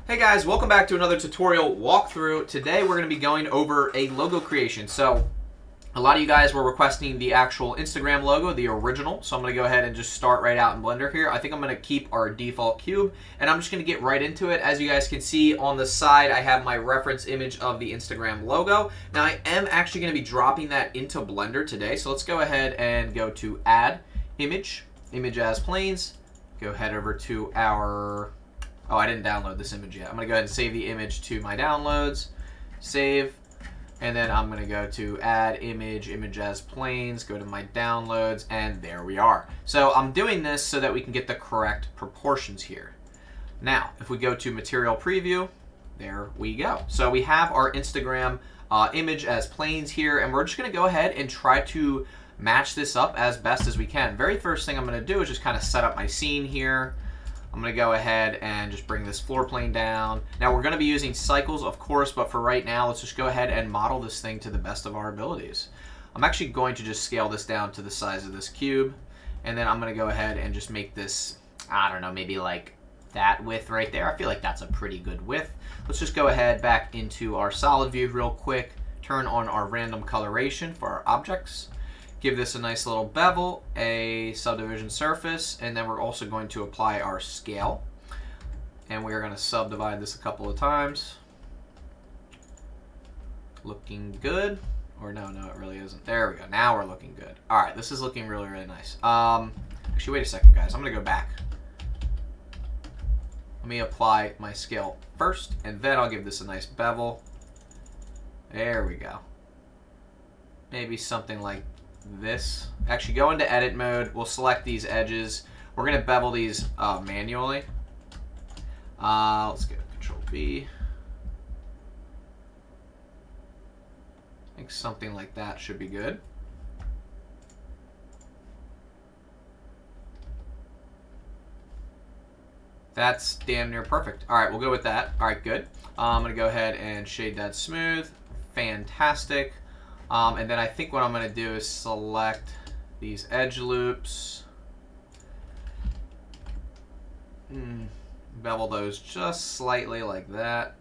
Hey guys, welcome back to another tutorial walkthrough. Today we're going to be going over a logo creation. So a lot of you guys were requesting the actual Instagram logo, the original. So I'm going to go ahead and just start right out in Blender here. I think I'm going to keep our default cube and I'm just going to get right into it. As you guys can see on the side, I have my reference image of the Instagram logo. Now I am actually going to be dropping that into Blender today. So let's go ahead and go to Add, Image, Image as Planes. Go head over to our... Oh, I didn't download this image yet. I'm going to go ahead and save the image to my downloads. Save. And then I'm going to go to Add Image, Image as Planes, go to my downloads, and there we are. So I'm doing this so that we can get the correct proportions here. Now, if we go to Material Preview, there we go. So we have our Instagram image as planes here, and we're just going to go ahead and try to match this up as best as we can. Very first thing I'm going to do is just kind of set up my scene here. I'm going to go ahead and just bring this floor plane down. Now we're going to be using cycles, of course, but for right now, let's just go ahead and model this thing to the best of our abilities. I'm actually going to just scale this down to the size of this cube, and then I'm going to go ahead and just make this, I don't know, maybe like that width right there. I feel like that's a pretty good width. Let's just go ahead back into our solid view real quick, turn on our random coloration for our objects. Give this a nice little bevel, a subdivision surface, and then we're also going to apply our scale. And we are going to subdivide this a couple of times. Looking good. Or no, it really isn't. There we go. Now we're looking good. All right, this is looking really, really nice. Actually, wait a second, guys. I'm going to go back. Let me apply my scale first, and then I'll give this a nice bevel. There we go. Maybe something like this. Actually, go into edit mode. We'll select these edges. We're going to bevel these manually. Let's go Control B. I think something like that should be good. That's damn near perfect. All right, we'll go with that. All right, good. I'm going to go ahead and shade that smooth. Fantastic. And then I think what I'm going to do is select these edge loops. Bevel those just slightly like that.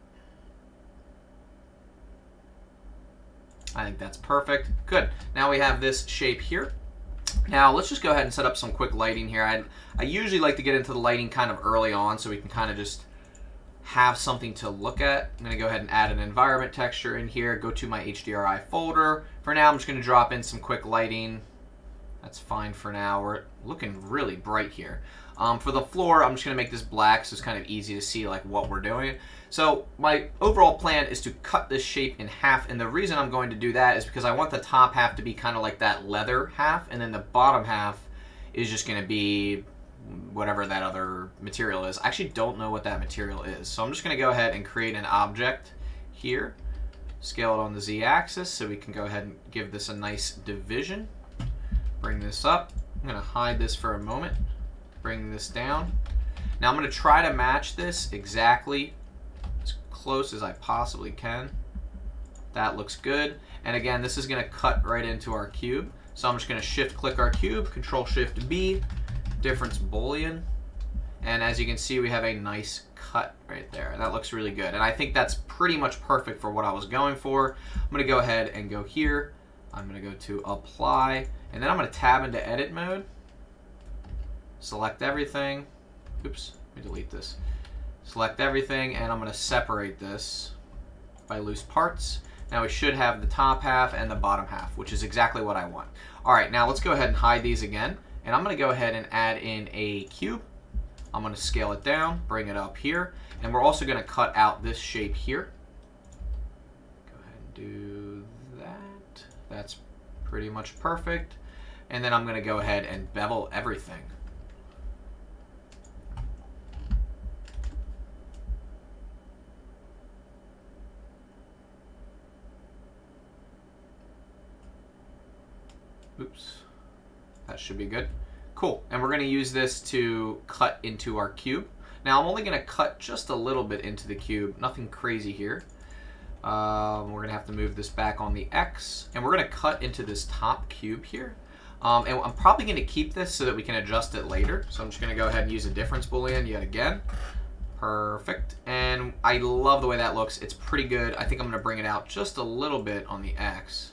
I think that's perfect. Good. Now we have this shape here. Now let's just go ahead and set up some quick lighting here. I usually like to get into the lighting kind of early on so we can kind of just have something to look at. I'm going to go ahead and add an environment texture in here. Go to my HDRI folder. For now, I'm just going to drop in some quick lighting. That's fine for now. We're looking really bright here. For the floor, I'm just going to make this black so it's kind of easy to see like what we're doing. So my overall plan is to cut this shape in half, and the reason I'm going to do that is because I want the top half to be kind of like that leather half, and then the bottom half is just going to be whatever that other material is. I actually don't know what that material is. So I'm just going to go ahead and create an object here. Scale it on the Z-axis so we can go ahead and give this a nice division. Bring this up. I'm going to hide this for a moment. Bring this down. Now I'm going to try to match this exactly as close as I possibly can. That looks good. And again, this is going to cut right into our cube. So I'm just going to shift click our cube, Control Shift B, difference Boolean, and as you can see we have a nice cut right there. That looks really good, and I think that's pretty much perfect for what I was going for. I'm going to go ahead and go here. I'm going to go to Apply, and then I'm going to tab into Edit mode, select everything. Oops, let me delete this. Select everything, and I'm going to separate this by loose parts. Now we should have the top half and the bottom half, which is exactly what I want. All right, now let's go ahead and hide these again. And I'm going to go ahead and add in a cube. I'm going to scale it down, bring it up here, and we're also going to cut out this shape here. Go ahead and do that. That's pretty much perfect. And then I'm going to go ahead and bevel everything. Oops. That should be good. Cool. And we're going to use this to cut into our cube. Now I'm only going to cut just a little bit into the cube. Nothing crazy here. We're going to have to move this back on the X. And we're going to cut into this top cube here. And I'm probably going to keep this so that we can adjust it later. So I'm just going to go ahead and use a difference Boolean yet again. Perfect. And and I love the way that looks. It's pretty good. I think I'm going to bring it out just a little bit on the X.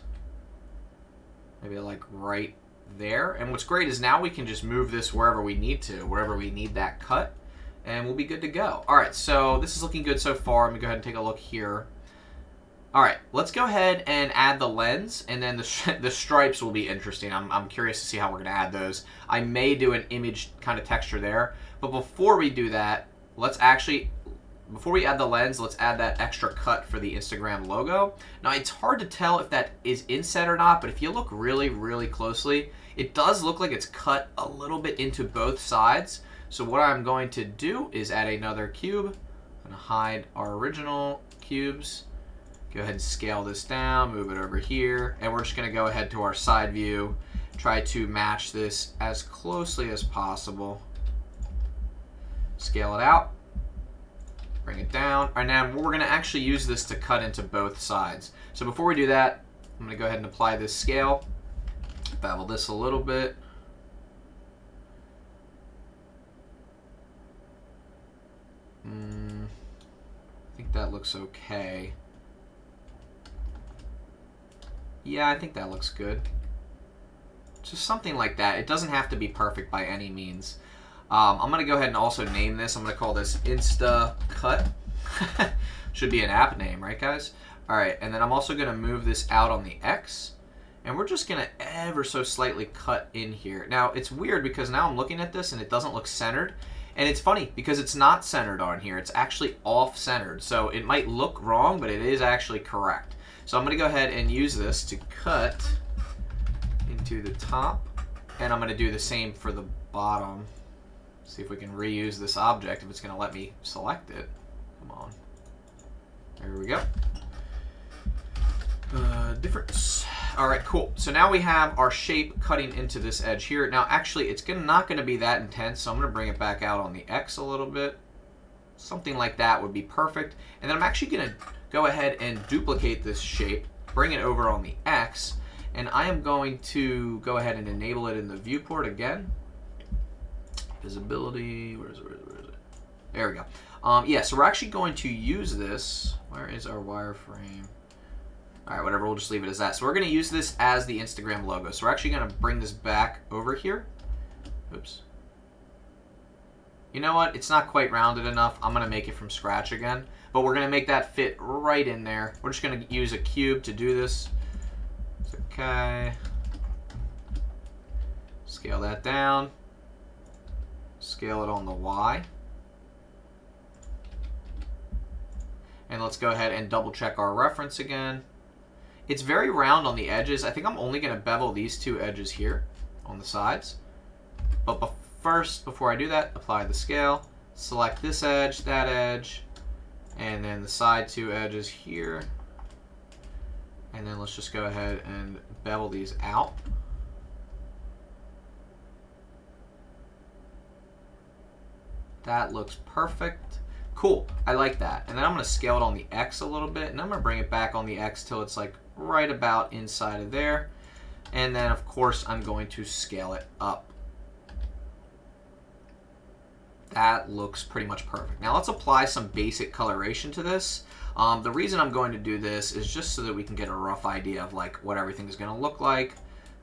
Maybe like right there. And what's great is now we can just move this wherever we need to, wherever we need that cut, and we'll be good to go. All right, so this is looking good so far. I'm going to go ahead and take a look here. All right, let's go ahead and add the lens, and then the stripes will be interesting. I'm curious to see how we're going to add those. I may do an image kind of texture there, but before we do that, before we add the lens, let's add that extra cut for the Instagram logo. Now, it's hard to tell if that is inset or not, but if you look really, really closely, it does look like it's cut a little bit into both sides. So what I'm going to do is add another cube. I'm going to hide our original cubes. Go ahead and scale this down, move it over here, and we're just going to go ahead to our side view, try to match this as closely as possible. Scale it out, bring it down, and now we're going to actually use this to cut into both sides. So before we do that, I'm going to go ahead and apply this scale, bevel this a little bit. I think that looks okay. Yeah, I think that looks good. Just something like that. It doesn't have to be perfect by any means. I'm going to go ahead and also name this. I'm going to call this Insta Cut. Should be an app name, right, guys? All right, and then I'm also going to move this out on the X. And we're just going to ever so slightly cut in here. Now, it's weird because now I'm looking at this and it doesn't look centered. And it's funny because it's not centered on here. It's actually off-centered. So it might look wrong, but it is actually correct. So I'm going to go ahead and use this to cut into the top, and I'm going to do the same for the bottom. See if we can reuse this object, if it's going to let me select it. Come on. There we go. Difference. All right, cool. So now we have our shape cutting into this edge here. Now, actually, it's not going to be that intense, so I'm going to bring it back out on the X a little bit. Something like that would be perfect. And then I'm actually going to go ahead and duplicate this shape, bring it over on the X, and I am going to go ahead and enable it in the viewport again. Visibility, where is it? There we go. Yeah, so we're actually going to use this. Where is our wireframe? All right, whatever, we'll just leave it as that. So we're going to use this as the Instagram logo. So we're actually going to bring this back over here. Oops. You know what? It's not quite rounded enough. I'm going to make it from scratch again. But we're going to make that fit right in there. We're just going to use a cube to do this. It's okay. Scale that down. Scale it on the Y. And let's go ahead and double check our reference again. It's very round on the edges. I think I'm only going to bevel these two edges here on the sides. But first, before I do that, apply the scale. Select this edge, that edge, and then the side two edges here. And then let's just go ahead and bevel these out. That looks perfect. Cool, I like that. And then I'm going to scale it on the X a little bit, and I'm going to bring it back on the X till it's like right about inside of there. And then, of course, I'm going to scale it up. That looks pretty much perfect. Now let's apply some basic coloration to this. The reason I'm going to do this is just so that we can get a rough idea of like what everything is going to look like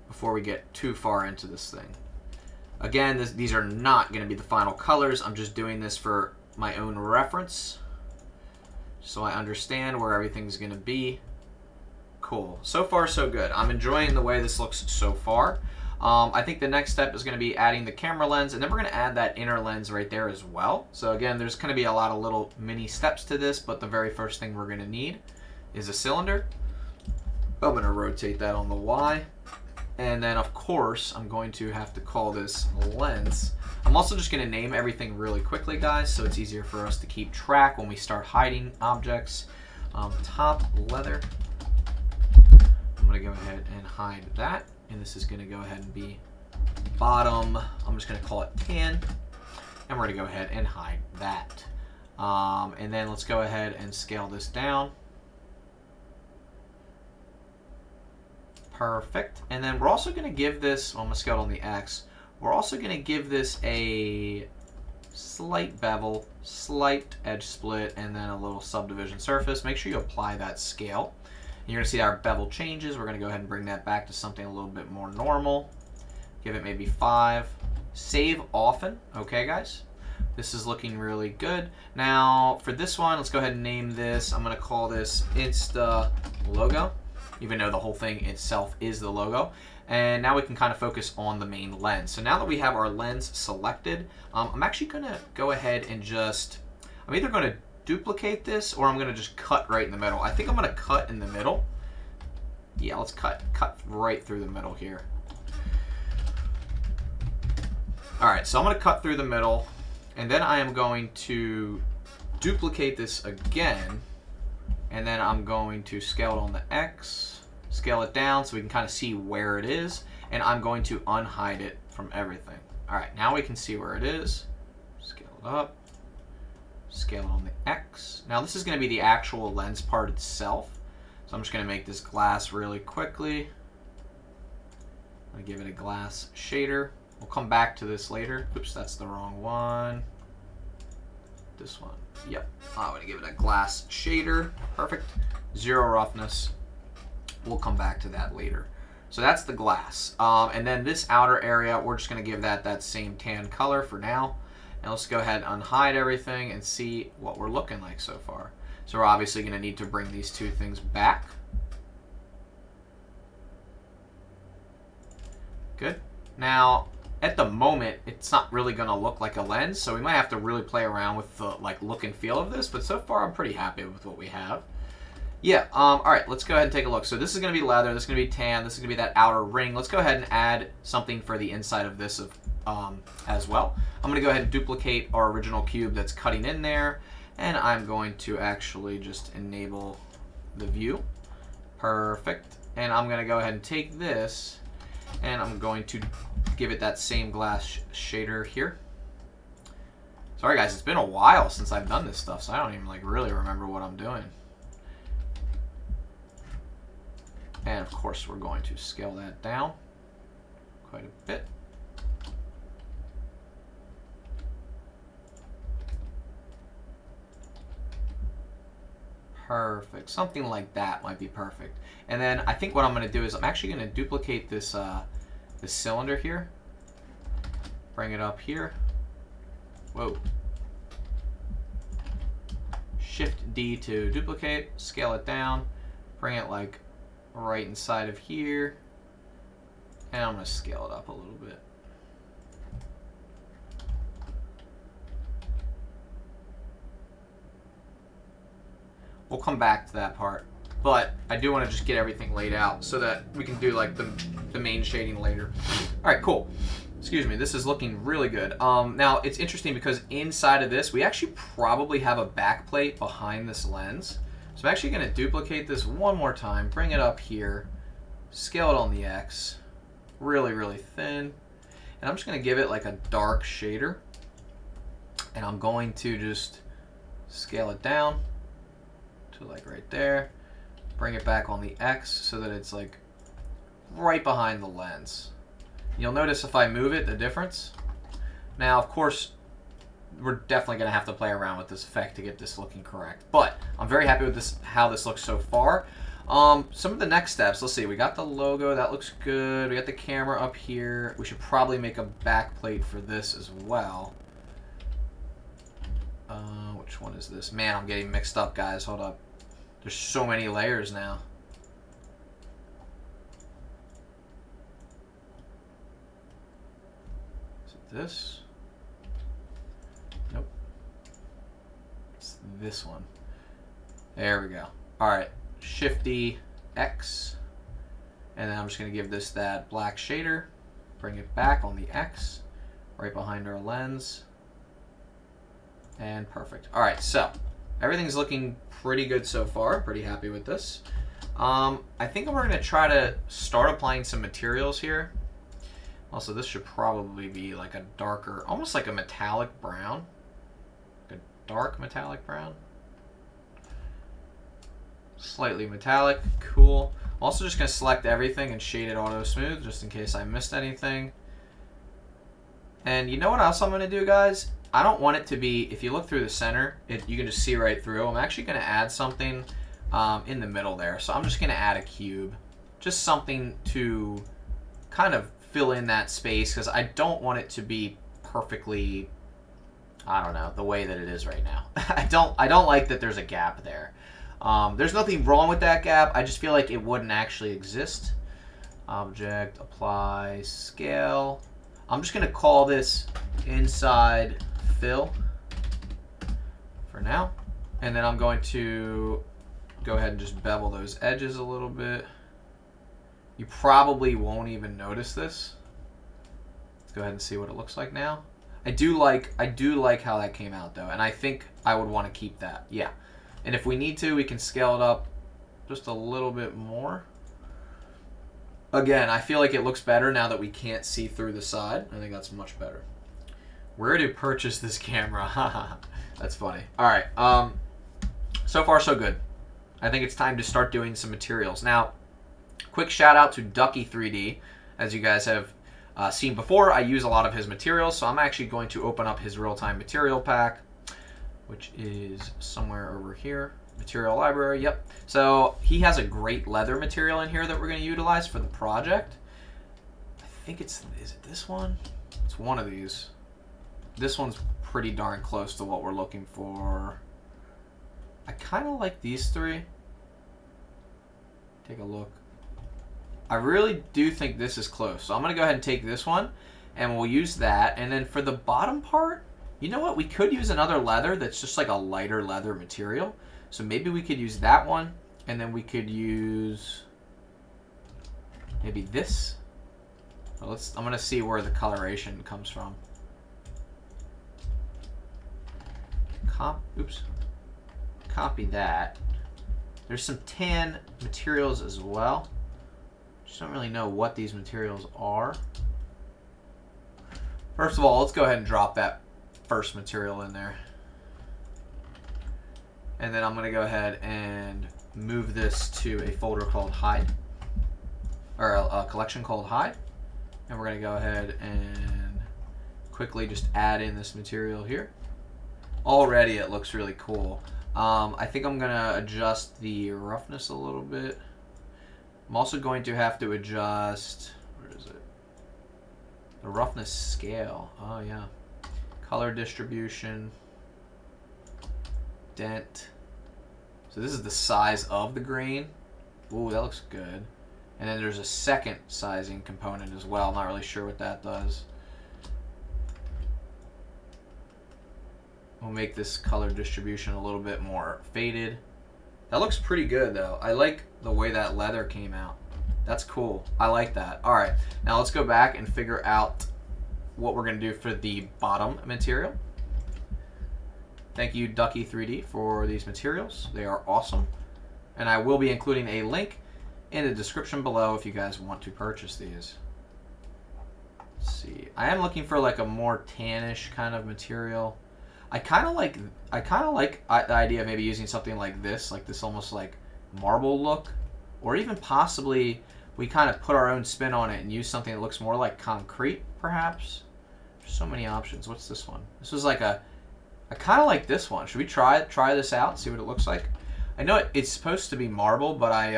before we get too far into this thing. Again, these are not going to be the final colors. I'm just doing this for my own reference so I understand where everything's going to be. Cool. So far, so good. I'm enjoying the way this looks so far. I think the next step is going to be adding the camera lens, and then we're going to add that inner lens right there as well. So again, there's going to be a lot of little mini steps to this, but the very first thing we're going to need is a cylinder. I'm going to rotate that on the Y. And then, of course, I'm going to have to call this lens. I'm also just going to name everything really quickly, guys, so it's easier for us to keep track when we start hiding objects. Top leather. I'm going to go ahead and hide that. And this is going to go ahead and be bottom. I'm just going to call it tan. And we're going to go ahead and hide that. And then let's go ahead and scale this down. Perfect. And then we're also going to give this, well, I'm going to scale it on the X. We're also going to give this a slight bevel, slight edge split, and then a little subdivision surface. Make sure you apply that scale. And you're going to see our bevel changes. We're going to go ahead and bring that back to something a little bit more normal. Give it maybe 5. Save often. Okay, guys? This is looking really good. Now, for this one, let's go ahead and name this. I'm going to call this Insta Logo, even though the whole thing itself is the logo. And now we can kind of focus on the main lens. So now that we have our lens selected, I'm actually going to go ahead and just, I'm either going to duplicate this or I'm going to just cut right in the middle. I think I'm going to cut in the middle. Yeah, let's cut right through the middle here. All right, so I'm going to cut through the middle, and then I am going to duplicate this again, and then I'm going to scale it on the X, scale it down so we can kind of see where it is, and I'm going to unhide it from everything. All right, now we can see where it is. Scale it up, scale it on the X. Now this is going to be the actual lens part itself, so I'm just going to make this glass really quickly. I'm going to give it a glass shader. We'll come back to this later. Oops, that's the wrong one. This one. Yep. I'm going to give it a glass shader. Perfect. 0 roughness. We'll come back to that later. So that's the glass. And then this outer area, we're just going to give that same tan color for now. And let's go ahead and unhide everything and see what we're looking like so far. So we're obviously going to need to bring these two things back. Good. Now, at the moment, it's not really going to look like a lens, so we might have to really play around with the look and feel of this, but so far I'm pretty happy with what we have. Yeah, all right, let's go ahead and take a look. So this is going to be leather, this is going to be tan, this is going to be that outer ring. Let's go ahead and add something for the inside of this as well. I'm going to go ahead and duplicate our original cube that's cutting in there, and I'm going to actually just enable the view. Perfect. And I'm going to go ahead and take this, and I'm going to give it that same glass shader here. Sorry guys, it's been a while since I've done this stuff, so I don't even really remember what I'm doing. And of course we're going to scale that down quite a bit. Perfect. Something like that might be perfect. And then I think what I'm going to do is I'm actually going to duplicate this this cylinder here. Bring it up here. Whoa. Shift D to duplicate, scale it down, bring it right inside of here, and I'm going to scale it up a little bit. We'll come back to that part, but I do want to just get everything laid out so that we can do the main shading later. All right, cool. Excuse me, this is looking really good. Now it's interesting because inside of this, we actually probably have a back plate behind this lens. So I'm actually going to duplicate this one more time, bring it up here, scale it on the X, really, really thin. And I'm just going to give it a dark shader. And I'm going to just scale it down to right there. Bring it back on the X so that it's right behind the lens. You'll notice if I move it, the difference. Now, of course, we're definitely going to have to play around with this effect to get this looking correct. But I'm very happy with this, how this looks so far. Some of the next steps, let's see. We got the logo. That looks good. We got the camera up here. We should probably make a back plate for this as well. Which one is this? Man, I'm getting mixed up, guys. Hold up. There's so many layers now. Is it this? Nope. It's this one. There we go. Alright. Shift-D, X. And then I'm just going to give this that black shader. Bring it back on the X. Right behind our lens. And perfect. Alright, so everything's looking pretty good so far. Pretty happy with this. I think we're going to try to start applying some materials here. Also, this should probably be a darker, almost like a metallic brown. A dark metallic brown. Slightly metallic. Cool. I'm also just going to select everything and shade it auto smooth just in case I missed anything. And you know what else I'm going to do, guys? I don't want it to be, if you look through the center, you can just see right through. I'm actually going to add something in the middle there. So I'm just going to add a cube. Just something to kind of fill in that space, because I don't want it to be perfectly, I don't know, the way that it is right now. I don't like that there's a gap there. There's nothing wrong with that gap. I just feel like it wouldn't actually exist. Object, apply, scale. I'm just going to call this inside fill for now. And then I'm going to go ahead and just bevel those edges a little bit. You probably won't even notice this. Let's go ahead and see what it looks like now. I do like how that came out though, and I think I would want to keep that. Yeah. And if we need to, we can scale it up just a little bit more. Again, I feel like it looks better now that we can't see through the side. I think that's much better. Where to purchase this camera? That's funny. All right. So far, so good. I think it's time to start doing some materials. Now, quick shout out to Ducky 3D. As you guys have seen before, I use a lot of his materials, so I'm actually going to open up his real-time material pack, which is somewhere over here. Material library, yep. So he has a great leather material in here that we're going to utilize for the project. I think is it this one? It's one of these. This one's pretty darn close to what we're looking for. I kind of like these three. Take a look. I really do think this is close. So I'm going to go ahead and take this one, and we'll use that. And then for the bottom part, you know what? We could use another leather that's just like a lighter leather material. So maybe we could use that one, and then we could use maybe this. Well, I'm going to see where the coloration comes from. Copy that. There's some tan materials as well. Just don't really know what these materials are. First of all, let's go ahead and drop that first material in there. And then I'm going to go ahead and move this to a folder called hide, or a collection called hide. And we're going to go ahead and quickly just add in this material here. Already it looks really cool. I think I'm going to adjust the roughness a little bit. I'm also going to have to adjust, where is it? The roughness scale. Oh yeah. Color distribution. Dent. So this is the size of the grain. Ooh, that looks good. And then there's a second sizing component as well. I'm not really sure what that does. We'll make this color distribution a little bit more faded. That looks pretty good though. I like the way that leather came out. That's cool. I like that. All right, now let's go back and figure out what we're gonna do for the bottom material. Thank you, Ducky 3D, for these materials. They are awesome. And I will be including a link in the description below if you guys want to purchase these. Let's see. I am looking for like a more tannish kind of material. I kind of like the idea of maybe using something like this almost like marble look, or even possibly we kind of put our own spin on it and use something that looks more like concrete, perhaps. There's so many options. What's this one? This was like I kind of like this one. Should we try this out, see what it looks like? I know it's supposed to be marble, but I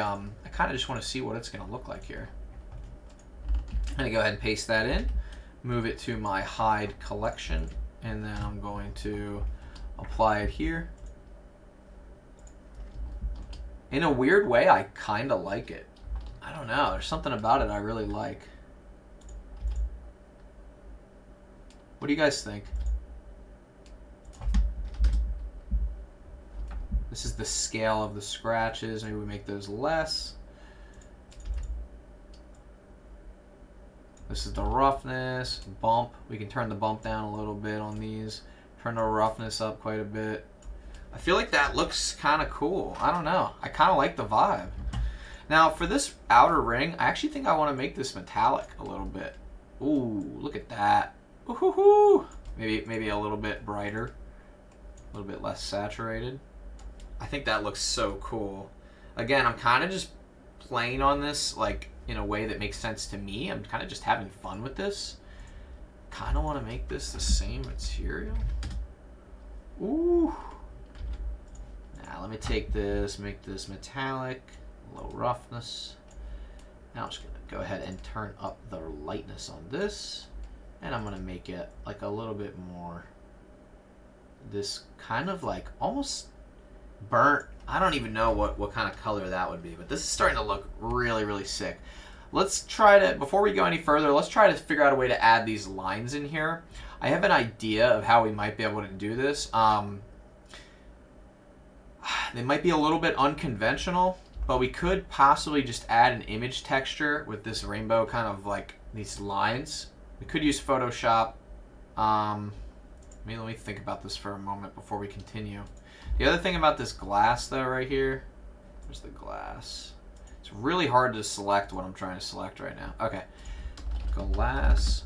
kind of just want to see what it's going to look like here. I'm going to go ahead and paste that in, move it to my hide collection, and then I'm going to apply it here. In a weird way, I kind of like it. I don't know. There's something about it I really like. What do you guys think? This is the scale of the scratches. Maybe we make those less. This is the roughness, bump. We can turn the bump down a little bit on these. Turn the roughness up quite a bit. I feel like that looks kind of cool. I don't know. I kind of like the vibe. Now for this outer ring, I actually think I want to make this metallic a little bit. Ooh, look at that. Ooh-hoo-hoo. Maybe a little bit brighter, a little bit less saturated. I think that looks so cool. Again, I'm kind of just playing on this like in a way that makes sense to me. I'm kind of just having fun with this. Kind of want to make this the same material. Ooh. Now let me take this, make this metallic, low roughness. Now I'm just gonna go ahead and turn up the lightness on this, and I'm gonna make it like a little bit more this kind of like almost burnt. I don't even know what kind of color that would be, but this is starting to look really, really sick. Let's try to, before we go any further, let's try to figure out a way to add these lines in here. I have an idea of how we might be able to do this. They might be a little bit unconventional, but we could possibly just add an image texture with this rainbow kind of like these lines. We could use Photoshop. Let me think about this for a moment before we continue. The other thing about this glass though right here, where's the glass? It's really hard to select what I'm trying to select right now. Okay, glass.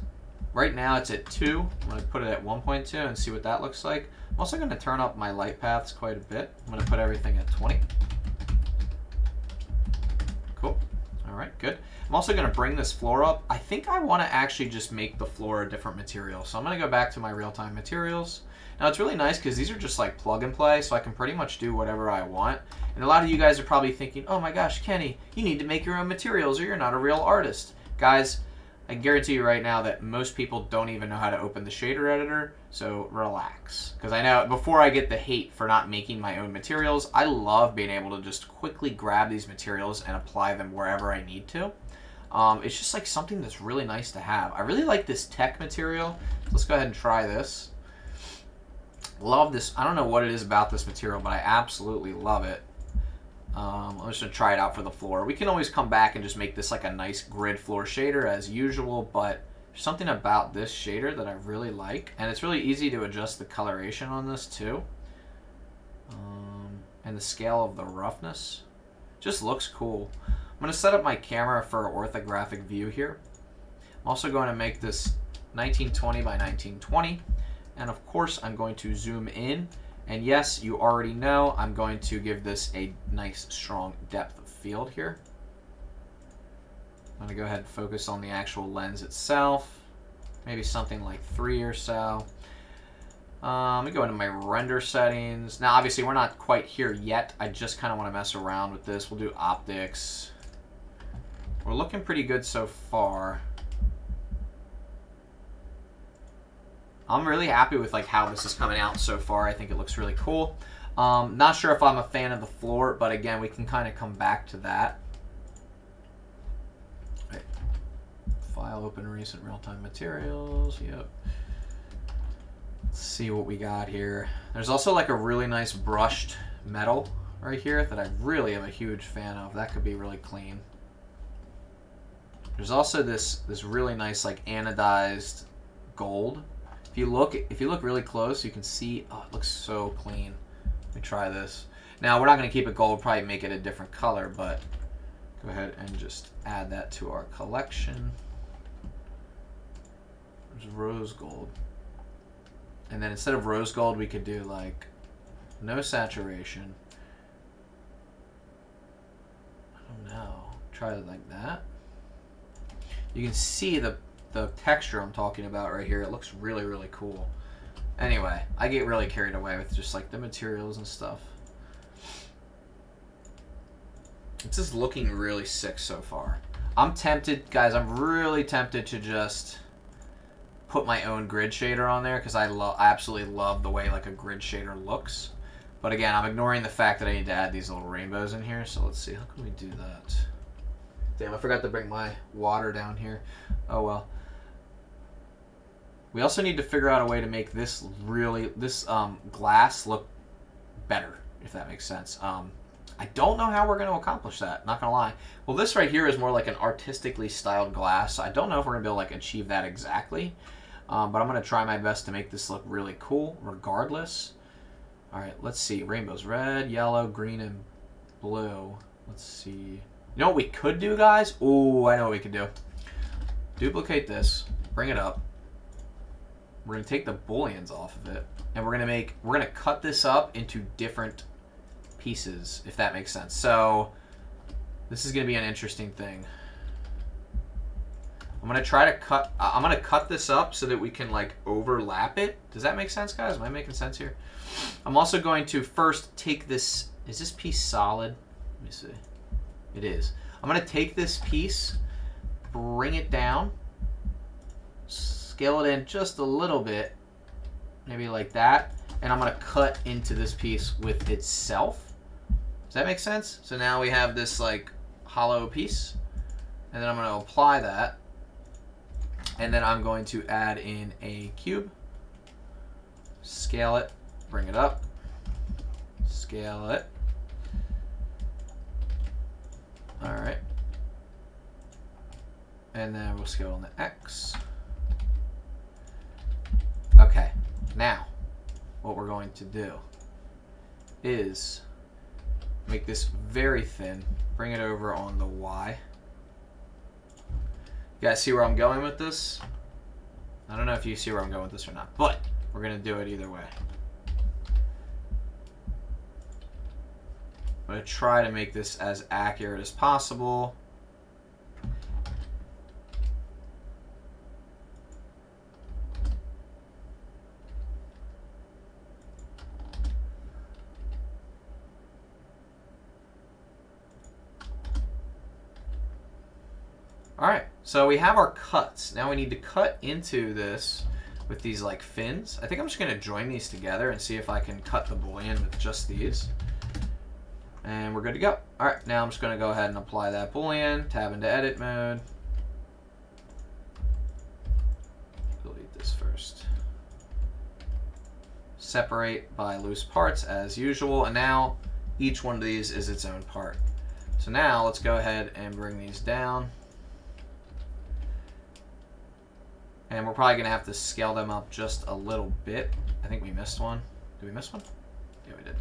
Right now it's at 2. I'm going to put it at 1.2 and see what that looks like. I'm also going to turn up my light paths quite a bit. I'm going to put everything at 20. Cool. All right, good. I'm also going to bring this floor up. I think I want to actually just make the floor a different material. So I'm going to go back to my real-time materials. Now it's really nice because these are just like plug and play, so I can pretty much do whatever I want. And a lot of you guys are probably thinking, oh my gosh, Kenny, you need to make your own materials or you're not a real artist. Guys, I can guarantee you right now that most people don't even know how to open the shader editor, so relax. Because I know before I get the hate for not making my own materials, I love being able to just quickly grab these materials and apply them wherever I need to. It's just like something that's really nice to have. I really like this tech material. So let's go ahead and try this. Love this. I don't know what it is about this material, but I absolutely love it. I'm just going to try it out for the floor. We can always come back and just make this like a nice grid floor shader as usual, but there's something about this shader that I really like, and it's really easy to adjust the coloration on this too. And the scale of the roughness just looks cool. I'm going to set up my camera for an orthographic view here. I'm also going to make this 1920 by 1920, and of course I'm going to zoom in. And yes, you already know I'm going to give this a nice strong depth of field here. I'm going to go ahead and focus on the actual lens itself. Maybe something like 3 or so. Let me go into my render settings. Now obviously we're not quite here yet. I just kind of want to mess around with this. We'll do optics. We're looking pretty good so far. I'm really happy with like how this is coming out so far. I think it looks really cool. Not sure if I'm a fan of the floor, but again, we can kind of come back to that. Right. File, open recent real-time materials. Yep. Let's see what we got here. There's also like a really nice brushed metal right here that I really am a huge fan of. That could be really clean. There's also this really nice like anodized gold. If you look really close, you can see, oh, it looks so clean. Let me try this. Now, we're not going to keep it gold, probably make it a different color, but go ahead and just add that to our collection. There's rose gold. And then instead of rose gold, we could do like no saturation. I don't know. Try it like that. You can see the texture I'm talking about right here. It looks really, really cool. Anyway, I get really carried away with just like the materials and stuff. It's just looking really sick so far. I'm tempted, guys, I'm really tempted to just put my own grid shader on there because I absolutely love the way like a grid shader looks. But again, I'm ignoring the fact that I need to add these little rainbows in here. So let's see, how can we do that? Damn, I forgot to bring my water down here. Oh well. We also need to figure out a way to make this glass look better, if that makes sense. I don't know how we're going to accomplish that, not going to lie. Well, this right here is more like an artistically styled glass. So I don't know if we're going to be able to like achieve that exactly. But I'm going to try my best to make this look really cool regardless. All right, let's see. Rainbows, red, yellow, green, and blue. Let's see. You know what we could do, guys? Oh, I know what we could do. Duplicate this, bring it up. We're going to take the booleans off of it, and we're going to cut this up into different pieces, if that makes sense. So this is going to be an interesting thing. I'm gonna try to cut. I'm gonna cut this up so that we can like overlap it. Does that make sense, guys? Am I making sense here? I'm also going to first take this. Is this piece solid? Let me see. It is. I'm gonna take this piece, bring it down, scale it in just a little bit, maybe like that, and I'm gonna cut into this piece with itself. Does that make sense? So now we have this like hollow piece, and then I'm gonna apply that. And then I'm going to add in a cube, scale it, bring it up, scale it. All right. And then we'll scale on the X. Okay, now what we're going to do is make this very thin, bring it over on the Y. You guys see where I'm going with this? I don't know if you see where I'm going with this or not, but we're going to do it either way. I'm going to try to make this as accurate as possible. All right, so we have our cuts. Now we need to cut into this with these like fins. I think I'm just gonna join these together and see if I can cut the boolean with just these. And we're good to go. All right, now I'm just gonna go ahead and apply that boolean, tab into edit mode. Delete this first. Separate by loose parts as usual, and now each one of these is its own part. So now let's go ahead and bring these down. And we're probably going to have to scale them up just a little bit. I think we missed one. Did we miss one? Yeah, we did.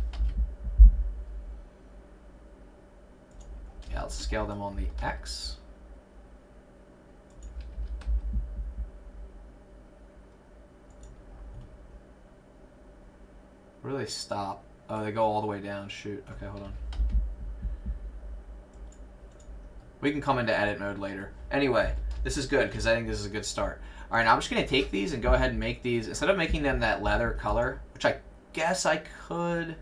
Yeah, let's scale them on the X. Where do they stop? Oh, they go all the way down. Shoot. Okay, hold on. We can come into edit mode later. Anyway, this is good because I think this is a good start. All right, now I'm just going to take these and go ahead and make these, instead of making them that leather color, which I guess I could,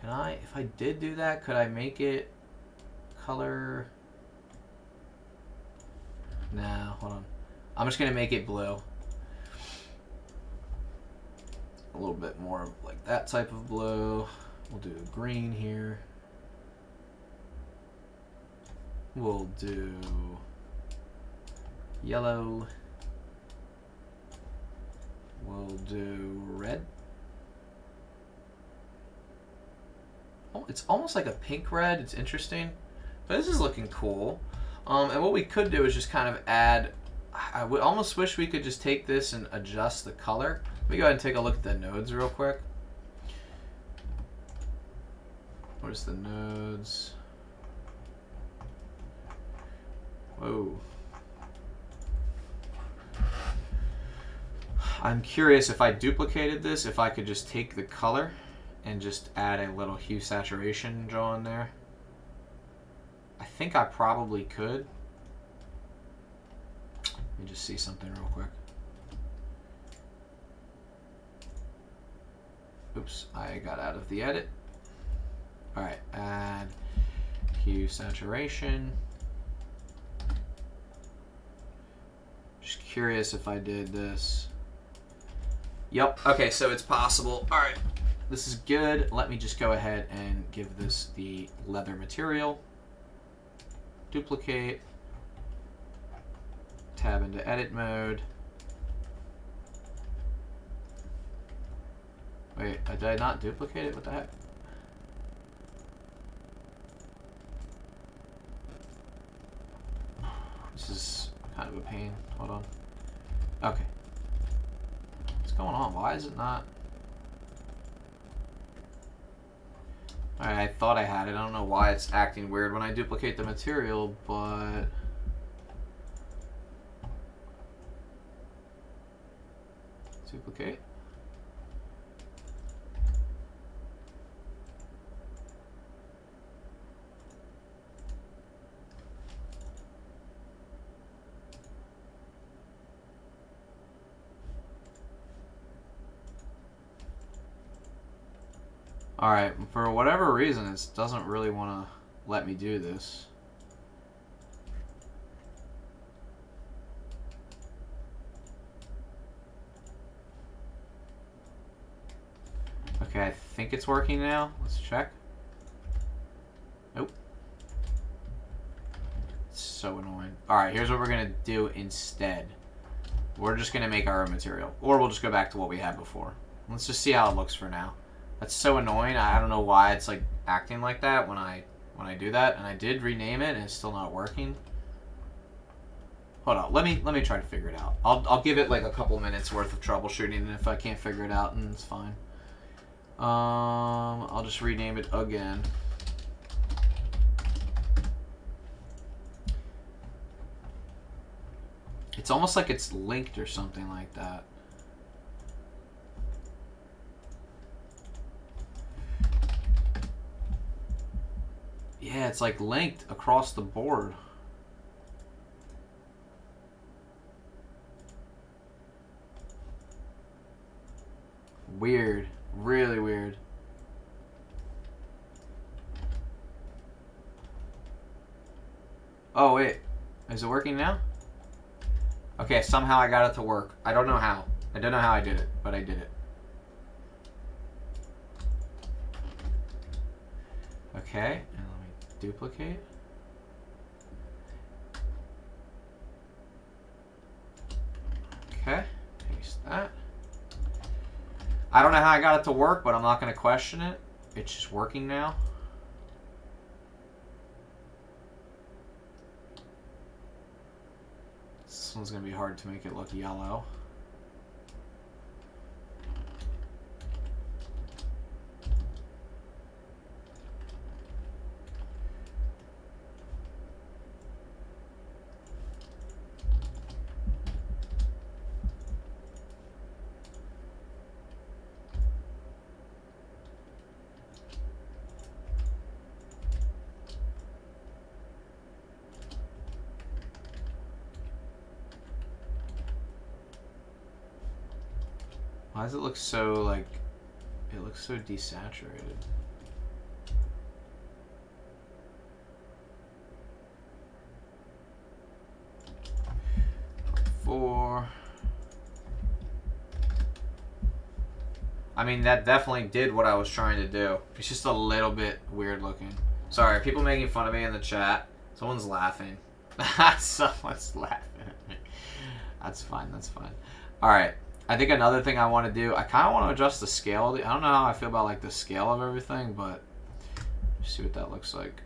can I, if I did do that, could I make it color? No, hold on. I'm just going to make it blue. A little bit more like that type of blue. We'll do green here. We'll do yellow. We'll do red. Oh, it's almost like a pink red. It's interesting. But this is looking cool. And what we could do is just kind of add... I would almost wish we could just take this and adjust the color. Let me go ahead and take a look at the nodes real quick. Where's the nodes? Whoa. I'm curious if I duplicated this, if I could just take the color and just add a little hue saturation draw in there. I think I probably could. Let me just see something real quick. Oops, I got out of the edit. All right, add hue saturation. Just curious if I did this. Yep, okay, so it's possible. All right, this is good. Let me just go ahead and give this the leather material. Duplicate. Tab into edit mode. Wait, did I not duplicate it? What the heck? This is kind of a pain. Hold on. Okay. What's going on? Why is it not? Alright, I thought I had it. I don't know why it's acting weird when I duplicate the material, but... Duplicate. Alright, for whatever reason, it doesn't really want to let me do this. Okay, I think it's working now. Let's check. Nope. It's so annoying. Alright, here's what we're going to do instead. We're just going to make our own material. Or we'll just go back to what we had before. Let's just see how it looks for now. That's so annoying. I don't know why it's like acting like that when I do that. And I did rename it and it's still not working. Hold on. Let me try to figure it out. I'll give it like a couple minutes worth of troubleshooting, and if I can't figure it out, then it's fine. I'll just rename it again. It's almost like it's linked or something like that. Yeah, it's like linked across the board. Weird. Really weird. Oh, wait. Is it working now? Okay, somehow I got it to work. I don't know how. I don't know how I did it, but I did it. Okay, and let me duplicate. Okay, paste that. I don't know how I got it to work, but I'm not going to question it. It's just working now. This one's going to be hard to make it look yellow. Why does it look so, like, it looks so desaturated? I mean, that definitely did what I was trying to do. It's just a little bit weird looking. Sorry, people making fun of me in the chat. Someone's laughing. Someone's laughing at me. That's fine, that's fine. Alright. I think another thing I want to do, I kind of want to adjust the scale. I don't know how I feel about like the scale of everything, but see what that looks like.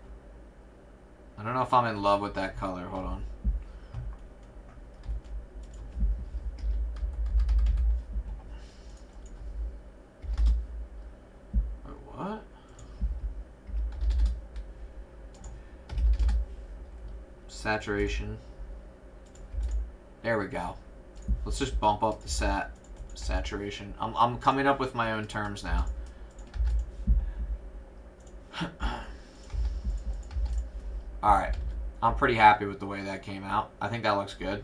I don't know if I'm in love with that color. Hold on. Wait, what? Saturation. There we go. Let's just bump up the saturation. I'm coming up with my own terms now. Alright. I'm pretty happy with the way that came out. I think that looks good.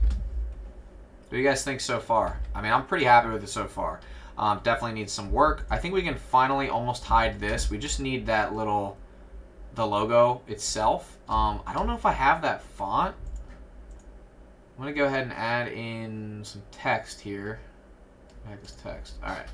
What do you guys think so far? I mean, I'm pretty happy with it so far. Definitely needs some work. I think we can finally almost hide this. We just need that little... the logo itself. I don't know if I have that font. I'm going to go ahead and add in some text here. Add this text. Alright.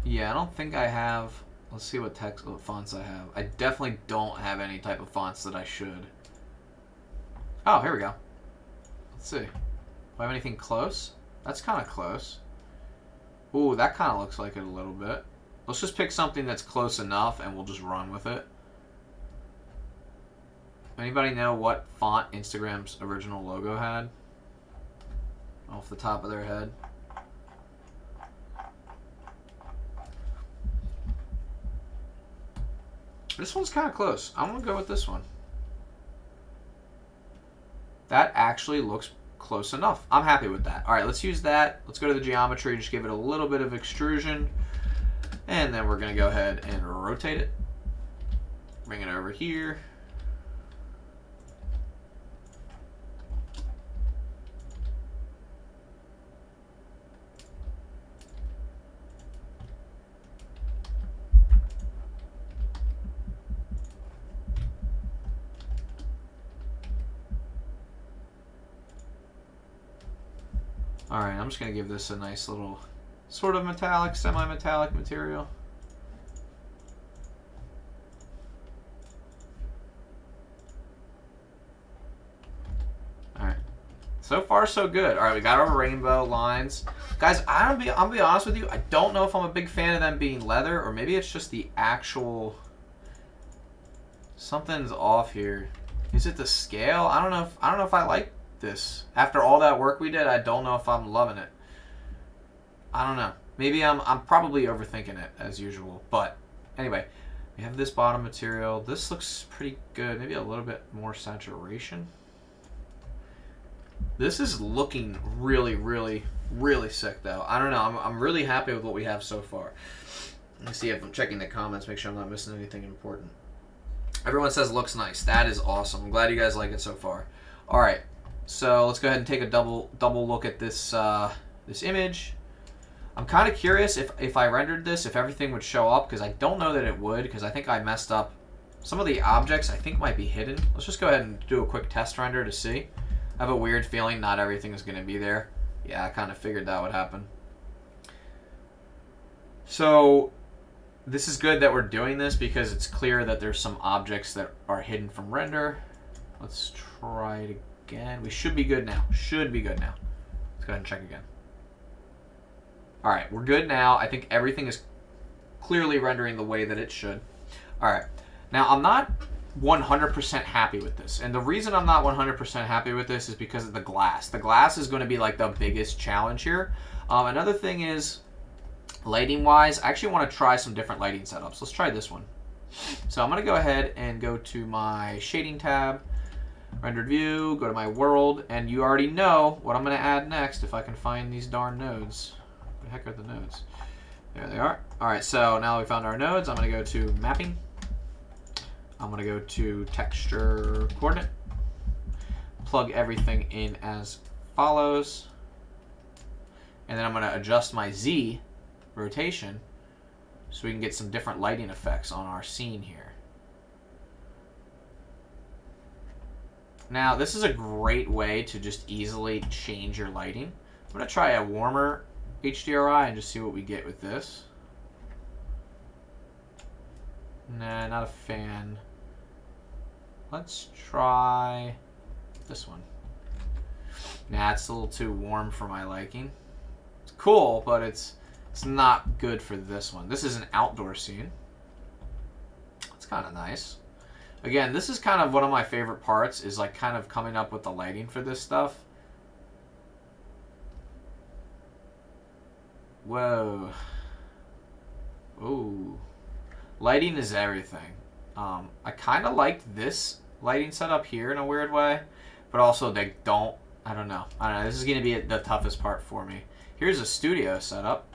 Yeah, I don't think I have... Let's see what fonts I have. I definitely don't have any type of fonts that I should. Oh, here we go. Let's see. Do I have anything close? That's kind of close. Ooh, that kind of looks like it a little bit. Let's just pick something that's close enough and we'll just run with it. Anybody know what font Instagram's original logo had? Off the top of their head. This one's kind of close. I'm going to go with this one. That actually looks close enough. I'm happy with that. Alright, let's use that. Let's go to the geometry, just give it a little bit of extrusion. And then we're going to go ahead and rotate it. Bring it over here. All right, I'm just gonna give this a nice little sort of metallic, semi-metallic material. All right, so far so good. All right, we got our rainbow lines, guys. I'm gonna be honest with you. I don't know if I'm a big fan of them being leather, or maybe it's just the actual. Something's off here. Is it the scale? I don't know if I like this. After all that work we did, I don't know if I'm loving it. I don't know. Maybe I'm probably overthinking it as usual. But anyway, we have this bottom material. This looks pretty good. Maybe a little bit more saturation. This is looking really, really, really sick though. I don't know. I'm really happy with what we have so far. Let me see if I'm checking the comments, make sure I'm not missing anything important. Everyone says looks nice. That is awesome. I'm glad you guys like it so far. All right, so let's go ahead and take a double look at this this image. I'm kind of curious if I rendered this, if everything would show up, because I don't know that it would, because I think I messed up. Some of the objects I think might be hidden. Let's just go ahead and do a quick test render to see. I have a weird feeling not everything is going to be there. Yeah, I kind of figured that would happen. So this is good that we're doing this because it's clear that there's some objects that are hidden from render. Let's try it again. We should be good now. Should be good now. Let's go ahead and check again. All right, we're good now. I think everything is clearly rendering the way that it should. All right, now I'm not 100% happy with this. And the reason I'm not 100% happy with this is because of the glass. The glass is going to be like the biggest challenge here. Another thing is, lighting wise, I actually want to try some different lighting setups. Let's try this one. So I'm going to go ahead and go to my shading tab, rendered view, go to my world, and you already know what I'm going to add next if I can find these darn nodes. What the heck are the nodes? There they are. All right, so now we found our nodes. I'm going to go to mapping. I'm going to go to texture coordinate, plug everything in as follows, and then I'm going to adjust my Z rotation so we can get some different lighting effects on our scene here. Now, this is a great way to just easily change your lighting. I'm going to try a warmer HDRI and just see what we get with this. Nah, not a fan. Let's try this one. Nah, it's a little too warm for my liking. It's cool, but it's not good for this one. This is an outdoor scene. It's kind of nice. Again, this is kind of one of my favorite parts, is like kind of coming up with the lighting for this stuff. Whoa. Ooh. Lighting is everything. I kind of like this lighting setup here in a weird way, but also they don't, I don't know. This is going to be the toughest part for me. Here's a studio setup.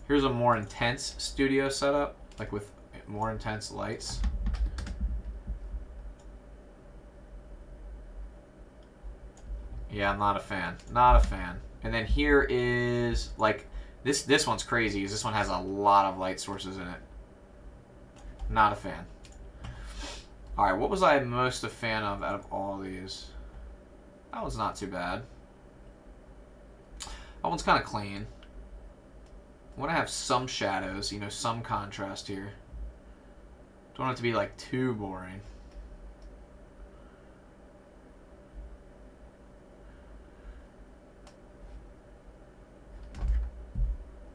Here's a more intense studio setup, like with more intense lights. Yeah, I'm not a fan. Not a fan. And then here is like this one's crazy. This one has a lot of light sources in it. Not a fan. All right, what was I most a fan of out of all these? That one's not too bad. That one's kind of clean. I want to have some shadows, you know, some contrast here. Don't want it to be like too boring.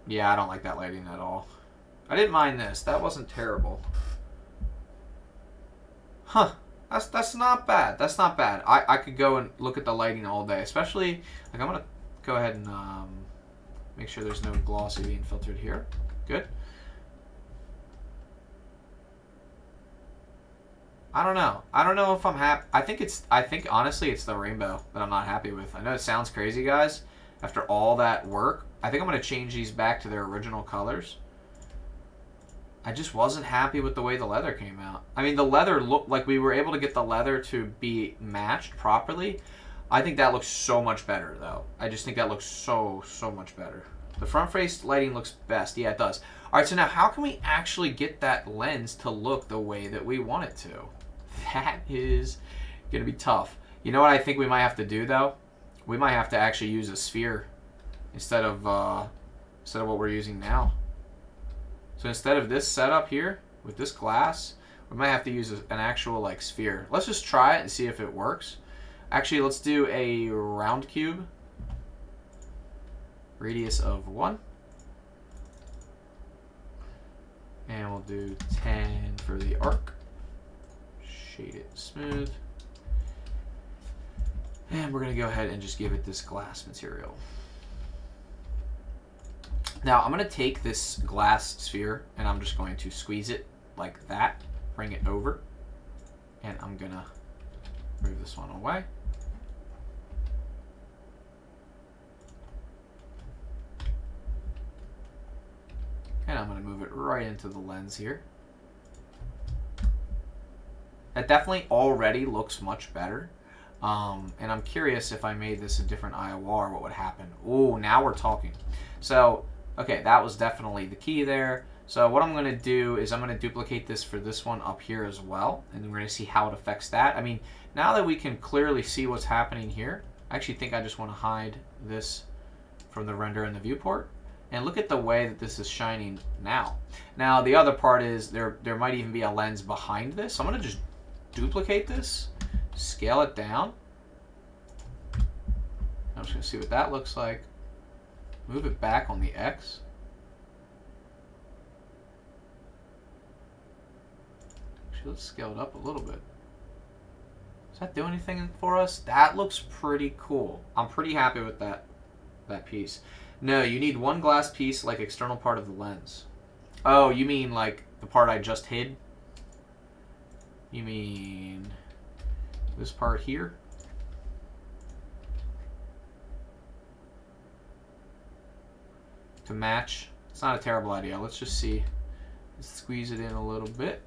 Yeah, I don't like that lighting at all. I didn't mind this. That wasn't terrible. Huh. That's not bad. That's not bad. I could go and look at the lighting all day. Especially, like, I'm going to go ahead and make sure there's no glossy being filtered here. Good. I don't know. I don't know if I'm happy. I think honestly it's the rainbow that I'm not happy with. I know it sounds crazy, guys. After all that work, I think I'm going to change these back to their original colors. I just wasn't happy with the way the leather came out. I mean, the leather looked like we were able to get the leather to be matched properly. I think that looks so much better, though. I just think that looks so much better. The front face lighting looks best. Yeah, it does. All right, so now how can we actually get that lens to look the way that we want it to? That is Gonna be tough. You know what I think we might have to do though? We might have to actually use a sphere instead of what we're using now. So instead of this setup here with this glass, we might have to use an actual like sphere. Let's just try it and see if it works. Actually, let's do a round cube. Radius of 1. And we'll do 10 for the arc. Shade it smooth. And we're going to go ahead and just give it this glass material. Now, I'm going to take this glass sphere and I'm just going to squeeze it like that. Bring it over. And I'm going to move this one away. And I'm going to move it right into the lens here. That definitely already looks much better. And I'm curious if I made this a different IOR, what would happen? Oh, now we're talking. So, okay, that was definitely the key there. So what I'm going to do is I'm going to duplicate this for this one up here as well. And then we're going to see how it affects that. I mean, now that we can clearly see what's happening here, I actually think I just want to hide this from the render and the viewport. And look at the way that this is shining now. Now, the other part is there might even be a lens behind this. So I'm going to just duplicate this, scale it down. I'm just going to see what that looks like. Move it back on the X. Actually, let's scale it up a little bit. Does that do anything for us? That looks pretty cool. I'm pretty happy with that piece. No, you need one glass piece, like external part of the lens. Oh, you mean like the part I just hid? You mean this part here? To match? It's not a terrible idea. Let's just see. Let's squeeze it in a little bit.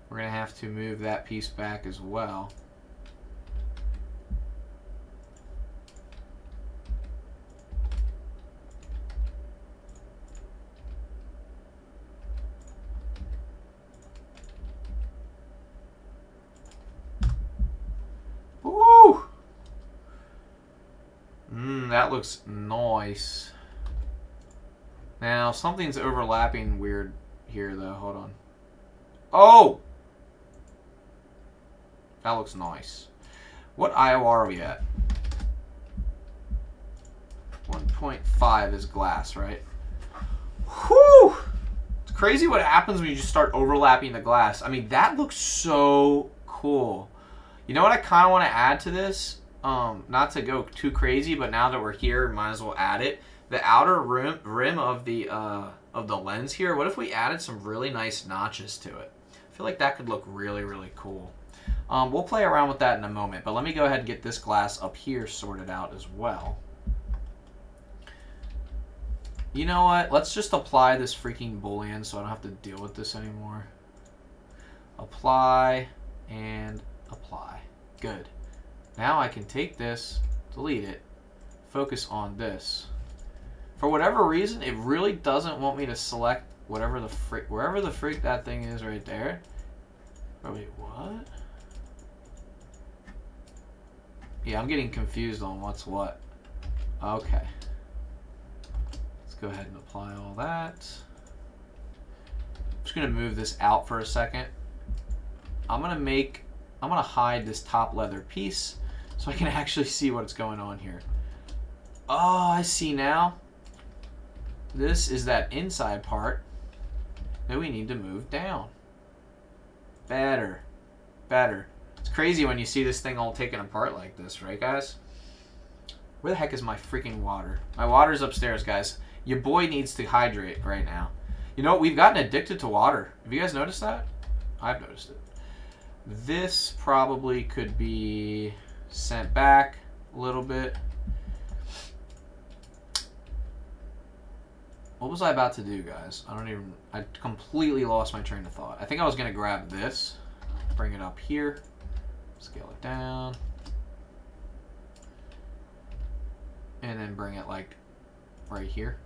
We're going to have to move that piece back as well. That looks nice. Now, something's overlapping weird here, though. Hold on. Oh! That looks nice. What IOR are we at? 1.5 is glass, right? Whew! It's crazy what happens when you just start overlapping the glass. I mean, that looks so cool. You know what I kind of want to add to this? Not to go too crazy, but now that we're here, might as well add it. The outer rim of the lens here, what if we added some really nice notches to it? I feel like that could look really, really cool. We'll play around with that in a moment, but let me go ahead and get this glass up here sorted out as well. You know what? Let's just apply this freaking boolean so I don't have to deal with this anymore. Apply and apply. Good. Now I can take this, delete it, focus on this. For whatever reason, it really doesn't want me to select wherever the freak that thing is right there. Oh, wait, what? Yeah, I'm getting confused on what's what. Okay. Let's go ahead and apply all that. I'm just going to move this out for a second. I'm going to hide this top leather piece so I can actually see what's going on here. Oh, I see now. This is that inside part that we need to move down. Better. Better. It's crazy when you see this thing all taken apart like this, right, guys? Where the heck is my freaking water? My water's upstairs, guys. Your boy needs to hydrate right now. You know, we've gotten addicted to water. Have you guys noticed that? I've noticed it. This probably could be sent back a little bit. What was I about to do, guys? I completely lost my train of thought. I think I was going to grab this, bring it up here, scale it down, and then bring it like right here.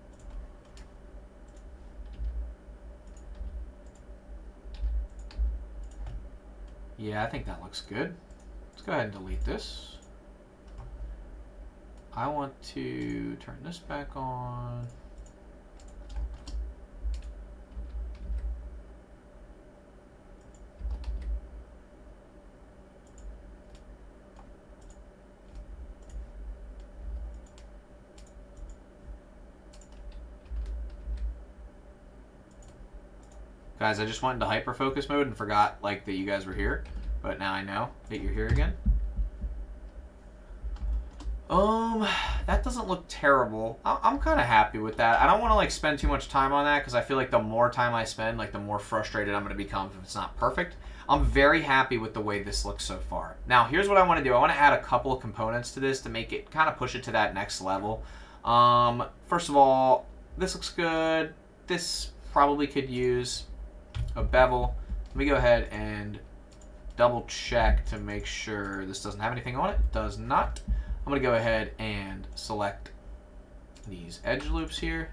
Yeah, I think that looks good. Let's go ahead and delete this. I want to turn this back on. Guys, I just went into hyperfocus mode and forgot like that you guys were here, but now I know that you're here again. That doesn't look terrible. I'm kind of happy with that. I don't want to like spend too much time on that because I feel like the more time I spend, like the more frustrated I'm going to become if it's not perfect. I'm very happy with the way this looks so far. Now, here's what I want to do. I want to add a couple of components to this to make it kind of push it to that next level. First of all, this looks good. This probably could use a bevel. Let me go ahead and double check to make sure this doesn't have anything on it. It does not. I'm going to go ahead and select these edge loops here.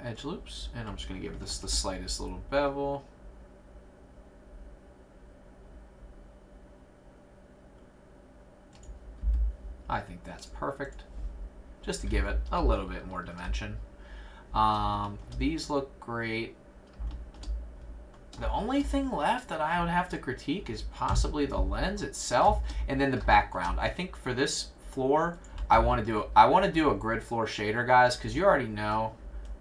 Edge loops. And I'm just going to give this the slightest little bevel. I think that's perfect. Just to give it a little bit more dimension. These look great. The only thing left that I would have to critique is possibly the lens itself and then the background. I think for this floor, I want to do a grid floor shader, guys, because you already know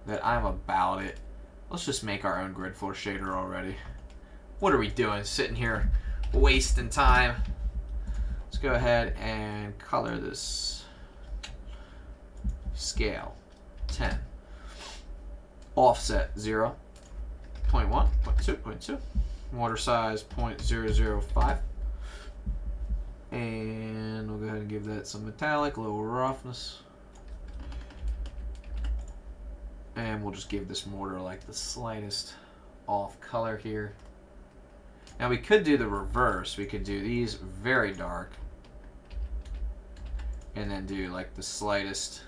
that I'm about it. Let's just make our own grid floor shader already. What are we doing? Sitting here wasting time. Let's go ahead and color this. Scale 10. Offset 0. 0.1, 0.2, 0.2. Water size 0.005. And we'll go ahead and give that some metallic, a little roughness. And we'll just give this mortar like the slightest off color here. Now we could do the reverse. We could do these very dark. And then do like the slightest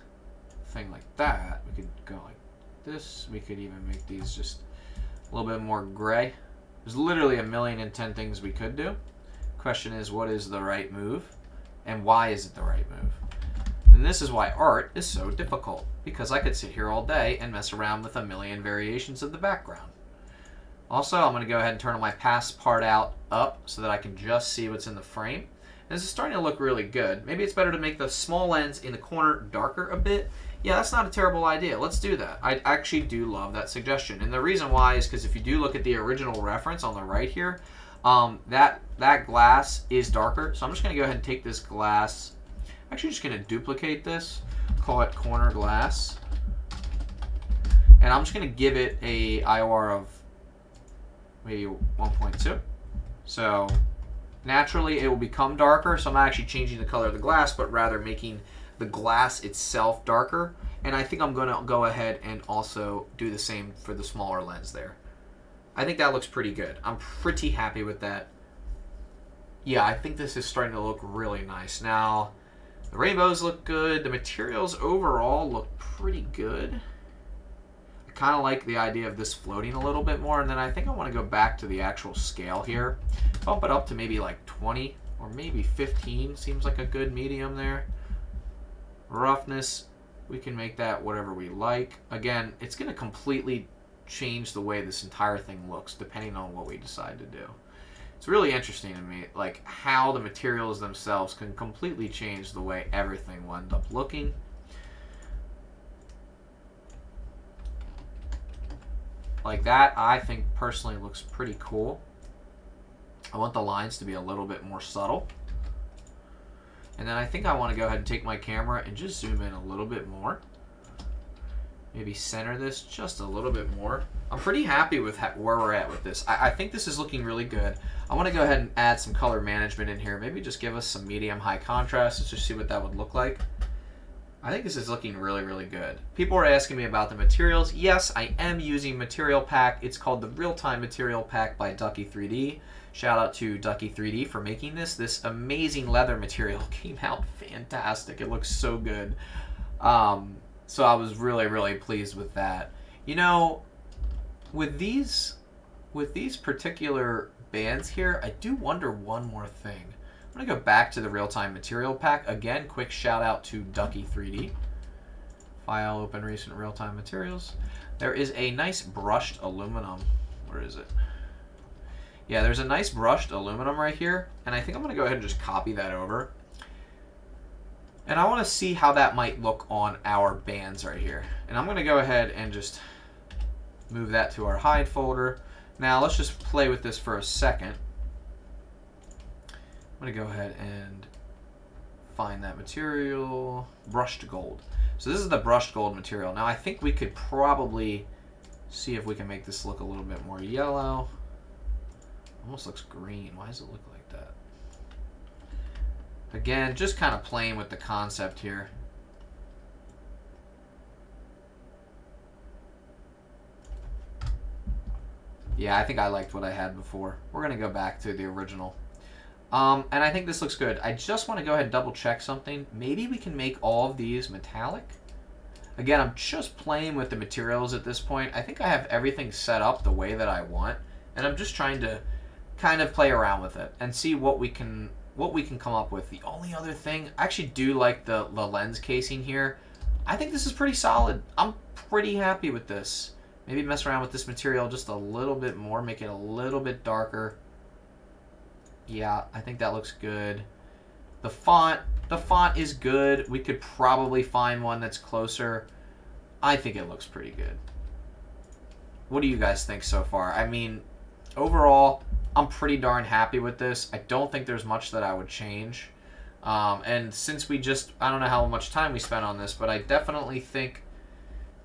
thing like that. We could go like this. We could even make these just a little bit more gray. There's literally 1,000,010 things we could do. Question is, what is the right move? And why is it the right move? And this is why art is so difficult. Because I could sit here all day and mess around with 1,000,000 variations of the background. Also, I'm going to go ahead and turn my pass part out up so that I can just see what's in the frame. And this is starting to look really good. Maybe it's better to make the small lens in the corner darker a bit. Yeah, that's not a terrible idea. Let's do that. I actually do love that suggestion. And the reason why is because if you do look at the original reference on the right here, that glass is darker. So I'm just going to go ahead and take this glass. Actually, just going to duplicate this. Call it corner glass. And I'm just going to give it a IOR of maybe 1.2. So naturally, it will become darker. So I'm not actually changing the color of the glass, but rather making the glass itself darker. And I think I'm going to go ahead and also do the same for the smaller lens there. I think that looks pretty good. I'm pretty happy with that. Yeah, I think this is starting to look really nice. Now, the rainbows look good. The materials overall look pretty good. I kind of like the idea of this floating a little bit more. And then I think I want to go back to the actual scale here. Bump it up to maybe like 20 or maybe 15. Seems like a good medium there. Roughness, we can make that whatever we like. Again, it's going to completely change the way this entire thing looks depending on what we decide to do. It's really interesting to me, like how the materials themselves can completely change the way everything will end up looking. Like that, I think personally looks pretty cool. I want the lines to be a little bit more subtle. And then I think I want to go ahead and take my camera and just zoom in a little bit more. Maybe center this just a little bit more. I'm pretty happy with where we're at with this. I think this is looking really good. I want to go ahead and add some color management in here. Maybe just give us some medium high contrast. Let's just see what that would look like. I think this is looking really, really good. People are asking me about the materials. Yes, I am using Material Pack. It's called the Real-Time Material Pack by Ducky 3D. Shout out to Ducky 3D for making this. This amazing leather material came out fantastic. It looks so good. So I was really, really pleased with that. You know, with these with these particular bands here, I do wonder one more thing. I'm going to go back to the real-time material pack. Again, quick shout out to Ducky 3D. File, open recent real-time materials. There is a nice brushed aluminum. Where is it? Yeah, there's a nice brushed aluminum right here, and I think I'm going to go ahead and just copy that over. And I want to see how that might look on our bands right here. And I'm going to go ahead and just move that to our hide folder. Now let's just play with this for a second. I'm going to go ahead and find that material, brushed gold. So this is the brushed gold material. Now I think we could probably see if we can make this look a little bit more yellow. Almost looks green. Why does it look like that? Again, just kind of playing with the concept here. Yeah, I think I liked what I had before. We're going to go back to the original. And I think this looks good. I just want to go ahead and double check something. Maybe we can make all of these metallic. Again, I'm just playing with the materials at this point. I think I have everything set up the way that I want. And I'm just trying to kind of play around with it and see what we can come up with. The only other thing, I actually do like the lens casing here. I think this is pretty solid. I'm pretty happy with this. Maybe mess around with this material just a little bit more, make it a little bit darker. Yeah, I think that looks good. The font is good. We could probably find one that's closer. I think it looks pretty good. What do you guys think so far? I mean, overall, I'm pretty darn happy with this. I don't think there's much that I would change. And since we just, I don't know how much time we spent on this, but I definitely think,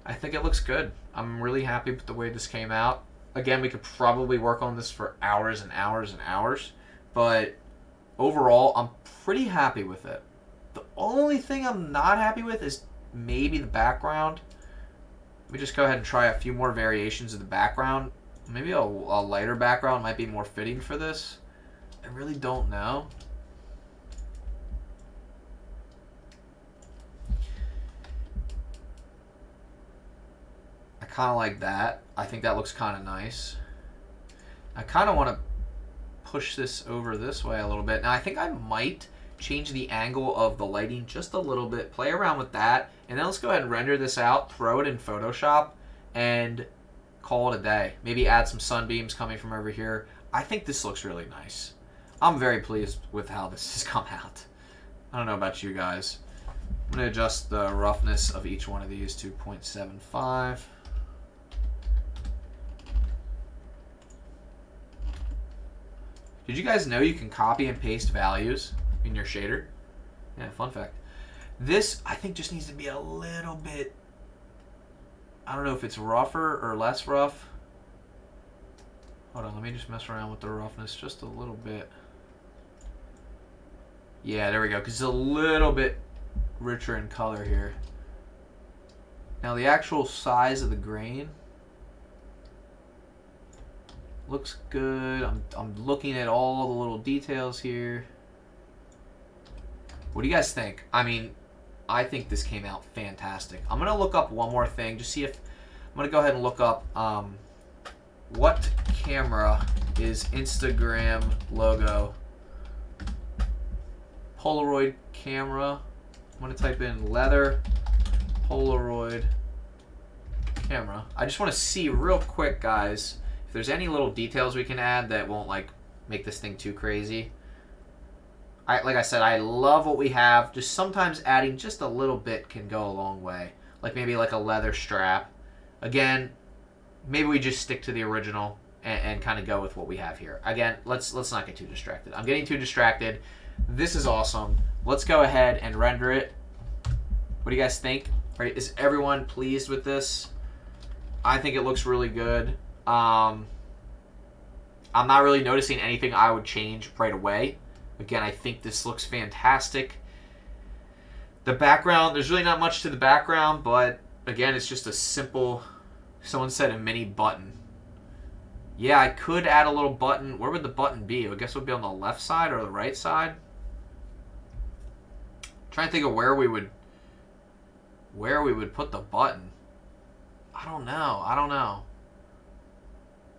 it looks good. I'm really happy with the way this came out. Again, we could probably work on this for hours and hours and hours, but overall, I'm pretty happy with it. The only thing I'm not happy with is maybe the background. Let me just go ahead and try a few more variations of the background. Maybe a lighter background might be more fitting for this. I really don't know. I kind of like that. I think that looks kind of nice. I kind of want to push this over this way a little bit. Now I think I might change the angle of the lighting just a little bit, play around with that, and then let's go ahead and render this out, throw it in Photoshop, and call it a day. Maybe add some sunbeams coming from over here. I think this looks really nice. I'm very pleased with how this has come out. I don't know about you guys. I'm going to adjust the roughness of each one of these to 0.75. Did you guys know you can copy and paste values in your shader? Yeah, fun fact. This, I think, just needs to be a little bit, I don't know if it's rougher or less rough. Hold on, let me just mess around with the roughness just a little bit. Yeah, there we go, because it's a little bit richer in color here. Now the actual size of the grain looks good. I'm looking at all the little details here. What do you guys think? I mean, I think this came out fantastic. I'm going to look up one more thing. Just see if... I'm going to go ahead and look up what camera is Instagram logo. Polaroid camera. I'm going to type in leather Polaroid camera. I just want to see real quick, guys, if there's any little details we can add that won't like make this thing too crazy. Like I said, I love what we have. Just sometimes adding just a little bit can go a long way. Like maybe like a leather strap. Again, maybe we just stick to the original and kind of go with what we have here. Again, let's not get too distracted. I'm getting too distracted. This is awesome. Let's go ahead and render it. What do you guys think? Right? Is everyone pleased with this? I think it looks really good. I'm not really noticing anything I would change right away. Again, I think this looks fantastic. The background, there's really not much to the background, but again, it's just a simple, someone said a mini button. Yeah, I could add a little button. Where would the button be? I guess it would be on the left side or the right side. I'm trying to think of where we would put the button. I don't know.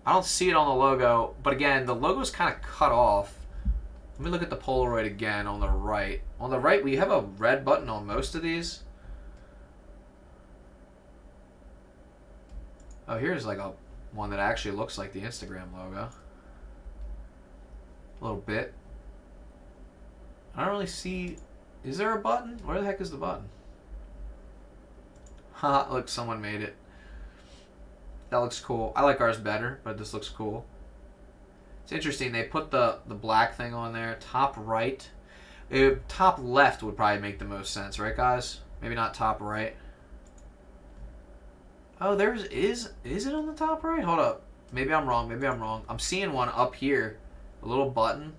I don't see it on the logo, but again, the logo's kind of cut off. Let me look at the Polaroid again on the right. On the right, we have a red button on most of these. Oh, here's like a one that actually looks like the Instagram logo. A little bit. I don't really see... Is there a button? Where the heck is the button? Haha, look, someone made it. That looks cool. I like ours better, but this looks cool. It's interesting. They put the black thing on there. Top right. Top left would probably make the most sense, right, guys? Maybe not top right. Oh, is it on the top right? Hold up. Maybe I'm wrong. Maybe I'm wrong. I'm seeing one up here. A little button.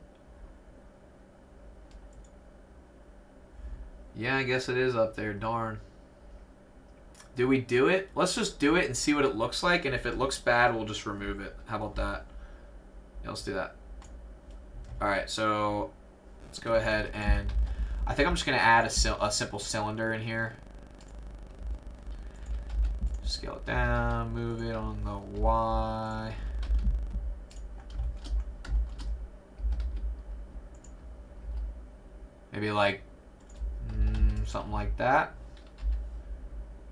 Yeah, I guess it is up there. Darn. Do we do it? Let's just do it and see what it looks like. And if it looks bad, we'll just remove it. How about that? Yeah, let's do that. Alright, so let's go ahead and... I think I'm just going to add a simple cylinder in here. Scale it down, move it on the Y. Maybe like something like that.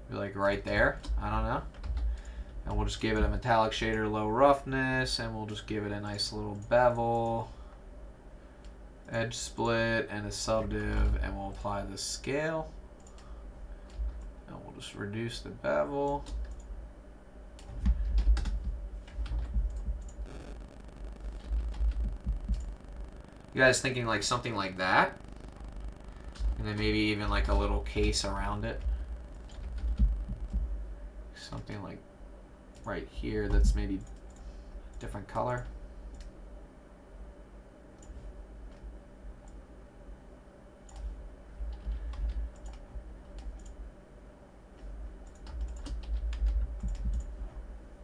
Maybe like right there. I don't know. And we'll just give it a metallic shader, low roughness, and we'll just give it a nice little bevel, edge split, and a subdiv, and we'll apply the scale. And we'll just reduce the bevel. You guys thinking like something like that? And then maybe even like a little case around it. Something like right here that's maybe a different color.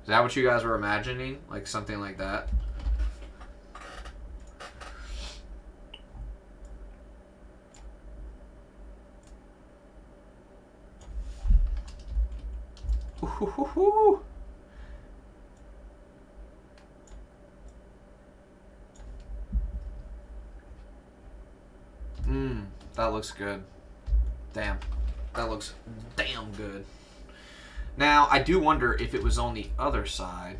Is that what you guys were imagining? Like something like that? Ooh. That looks good. Damn. That looks damn good. Now, I do wonder if it was on the other side.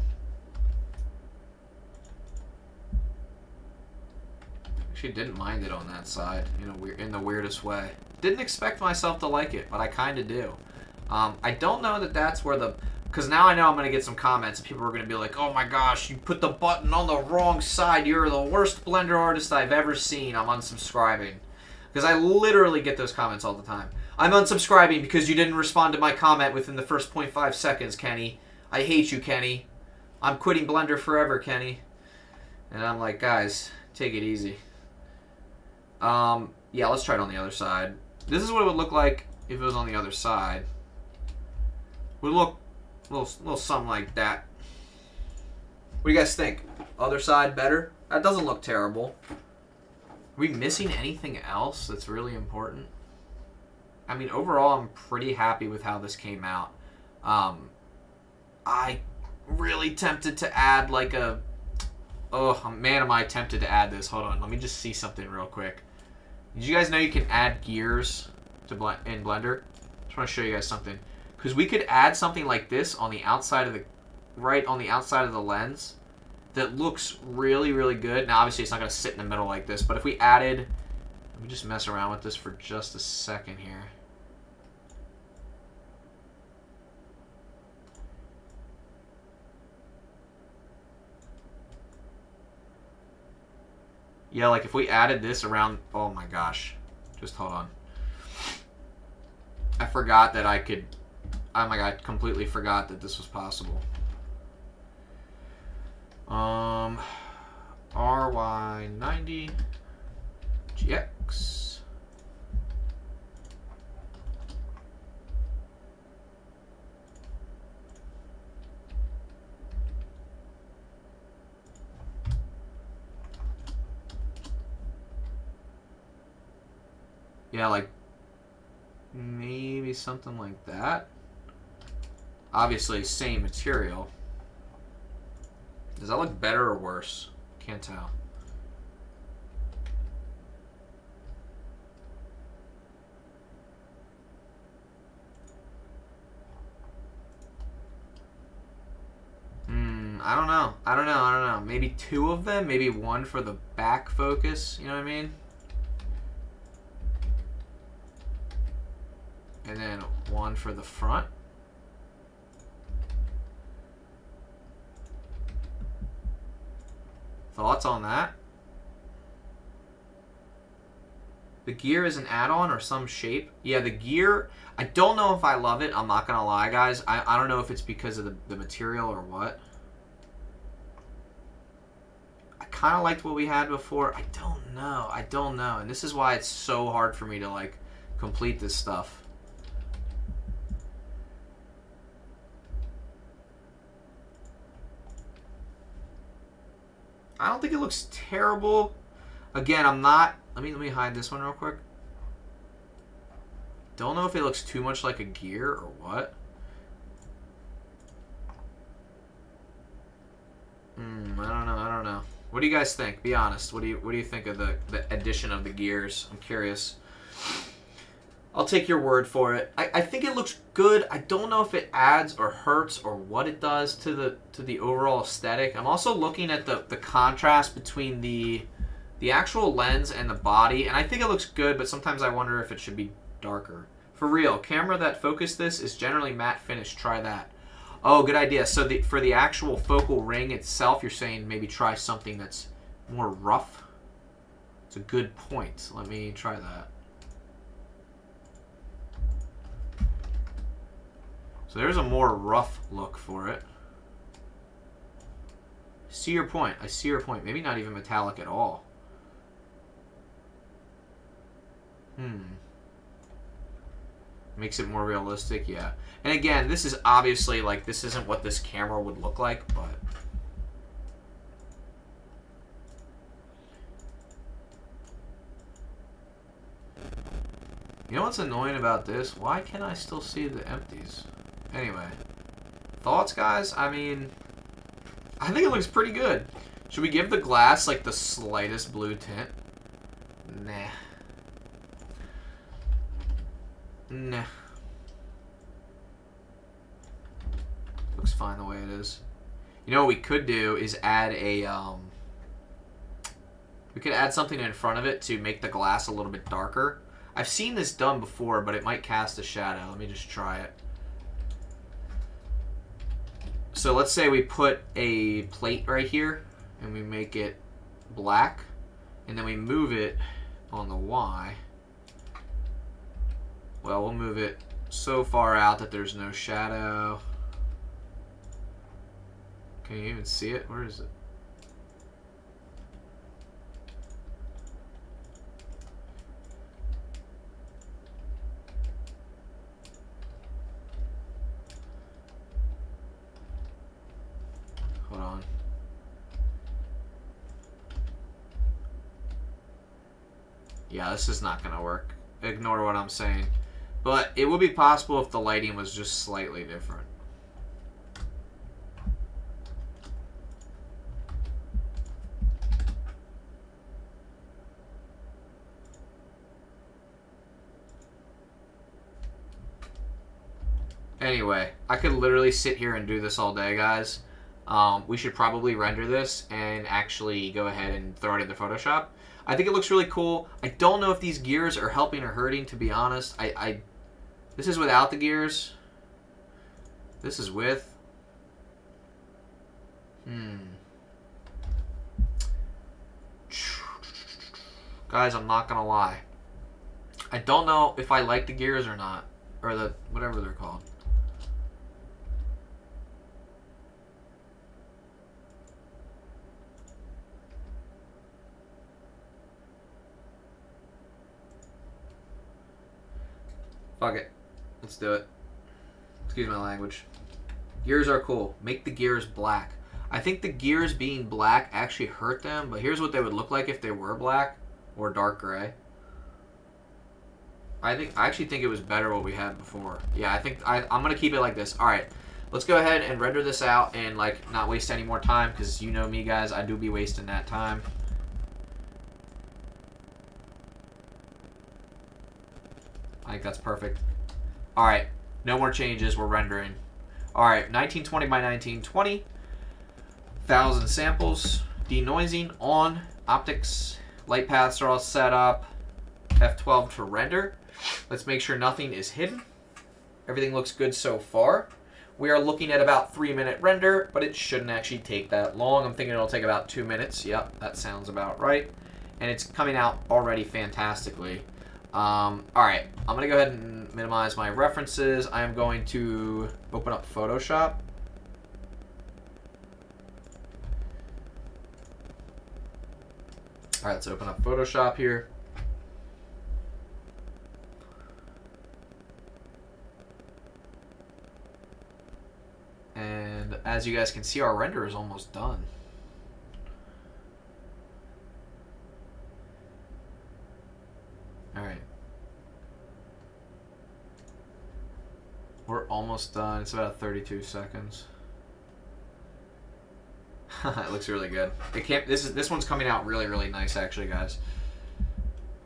Actually, didn't mind it on that side in the weirdest way. Didn't expect myself to like it, but I kind of do. I don't know that that's where the... Because now I know I'm going to get some comments. People are going to be like, oh my gosh, you put the button on the wrong side. You're the worst Blender artist I've ever seen. I'm unsubscribing. Because I literally get those comments all the time. I'm unsubscribing because you didn't respond to my comment within the first 0.5 seconds, Kenny. I hate you, Kenny. I'm quitting Blender forever, Kenny. And I'm like, guys, take it easy. Yeah, let's try it on the other side. This is what it would look like if it was on the other side. Would look a little something like that. What do you guys think? Other side better? That doesn't look terrible. Are we missing anything else that's really important? I mean, overall, I'm pretty happy with how this came out. I really tempted to add like a... Oh, man, am I tempted to add this. Hold on, let me just see something real quick. Did you guys know you can add gears in Blender? Just want to show you guys something. Because we could add something like this on the outside of the... Right on the outside of the lens. That looks really, really good. Now, obviously, it's not going to sit in the middle like this. But if we added... Let me just mess around with this for just a second here. Yeah, like if we added this around... Oh my gosh. Just hold on. I forgot that I could... Oh my god, completely forgot that this was possible. RY90 GX. Yeah, like maybe something like that. Obviously, same material. Does that look better or worse? Can't tell. I don't know. I don't know. Maybe 2 of them. Maybe 1 for the back focus. You know what I mean? And then 1 for the front. Thoughts on that? The gear is an add-on or some shape. Yeah, the gear, I don't know if I love it. I'm not going to lie, guys. I don't know if it's because of the material or what. I kind of liked what we had before. I don't know. I don't know. And this is why it's so hard for me to, like, complete this stuff. I don't think it looks terrible. Again, I'm not... Let me hide this one real quick. Don't know if it looks too much like a gear or what. I don't know. What do you guys think? Be honest. What do you think of the addition of the gears? I'm curious. I'll take your word for it. I think it looks good. I don't know if it adds or hurts or what it does to the overall aesthetic. I'm also looking at the contrast between the actual lens and the body, and I think it looks good, but sometimes I wonder if it should be darker. For real, camera that focus this is generally matte finish. Try that. Oh, good idea. So for the actual focal ring itself, you're saying maybe try something that's more rough? It's a good point. Let me try that. So there's a more rough look for it. See your point. I see your point. Maybe not even metallic at all. Makes it more realistic, yeah. And again, this is obviously, like, this isn't what this camera would look like, but... You know what's annoying about this? Why can't I still see the empties? Anyway. Thoughts, guys? I mean, I think it looks pretty good. Should we give the glass, like, the slightest blue tint? Nah. Nah. Looks fine the way it is. You know what we could do is add a, we could add something in front of it to make the glass a little bit darker. I've seen this done before, but it might cast a shadow. Let me just try it. So let's say we put a plate right here, and we make it black, and then we move it on the Y. Well, we'll move it so far out that there's no shadow. Can you even see it? Where is it? Hold on. Yeah, this is not going to work. Ignore what I'm saying. But it would be possible if the lighting was just slightly different. Anyway, I could literally sit here and do this all day, guys. We should probably render this and actually go ahead and throw it into Photoshop. I think it looks really cool. I don't know if these gears are helping or hurting, to be honest. This is without the gears. This is with. Guys, I'm not gonna lie. I don't know if I like the gears or not. Or the, whatever they're called. Fuck it. Let's do it. Excuse my language. Gears are cool. Make the gears black. I think the gears being black actually hurt them, but here's what they would look like if they were black or dark gray. I actually think it was better what we had before. Yeah, I'm gonna keep it like this. All right, let's go ahead and render this out and like not waste any more time, because you know me, guys, I do be wasting that time. I think that's perfect. All right, no more changes. We're rendering. All right, 1920 by 1920. 1,000 samples. Denoising on. Optics. Light paths are all set up. F12 to render. Let's make sure nothing is hidden. Everything looks good so far. We are looking at about 3-minute render, but it shouldn't actually take that long. I'm thinking it'll take about 2 minutes. Yep, that sounds about right. And it's coming out already fantastically. All right, I'm going to go ahead and minimize my references. I am going to open up Photoshop. All right, let's open up Photoshop here. And as you guys can see, our render is almost done. All right. We're almost done. It's about 32 seconds. It looks really good. It can't. This one's coming out really, really nice, actually, guys.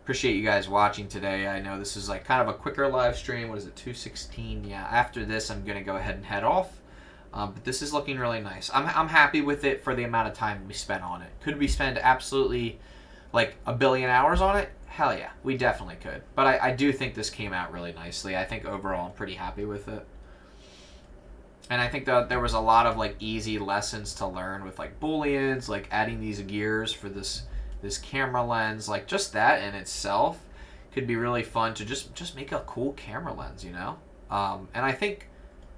Appreciate you guys watching today. I know this is like kind of a quicker live stream. What is it, 2:16? Yeah. After this, I'm gonna go ahead and head off. But this is looking really nice. I'm happy with it for the amount of time we spent on it. Could we spend absolutely like 1 billion hours on it? Hell yeah, we definitely could. But I do think this came out really nicely. I think overall I'm pretty happy with it. And I think that there was a lot of like easy lessons to learn with like booleans, like adding these gears for this camera lens. Like just that in itself could be really fun to just make a cool camera lens, you know? And I think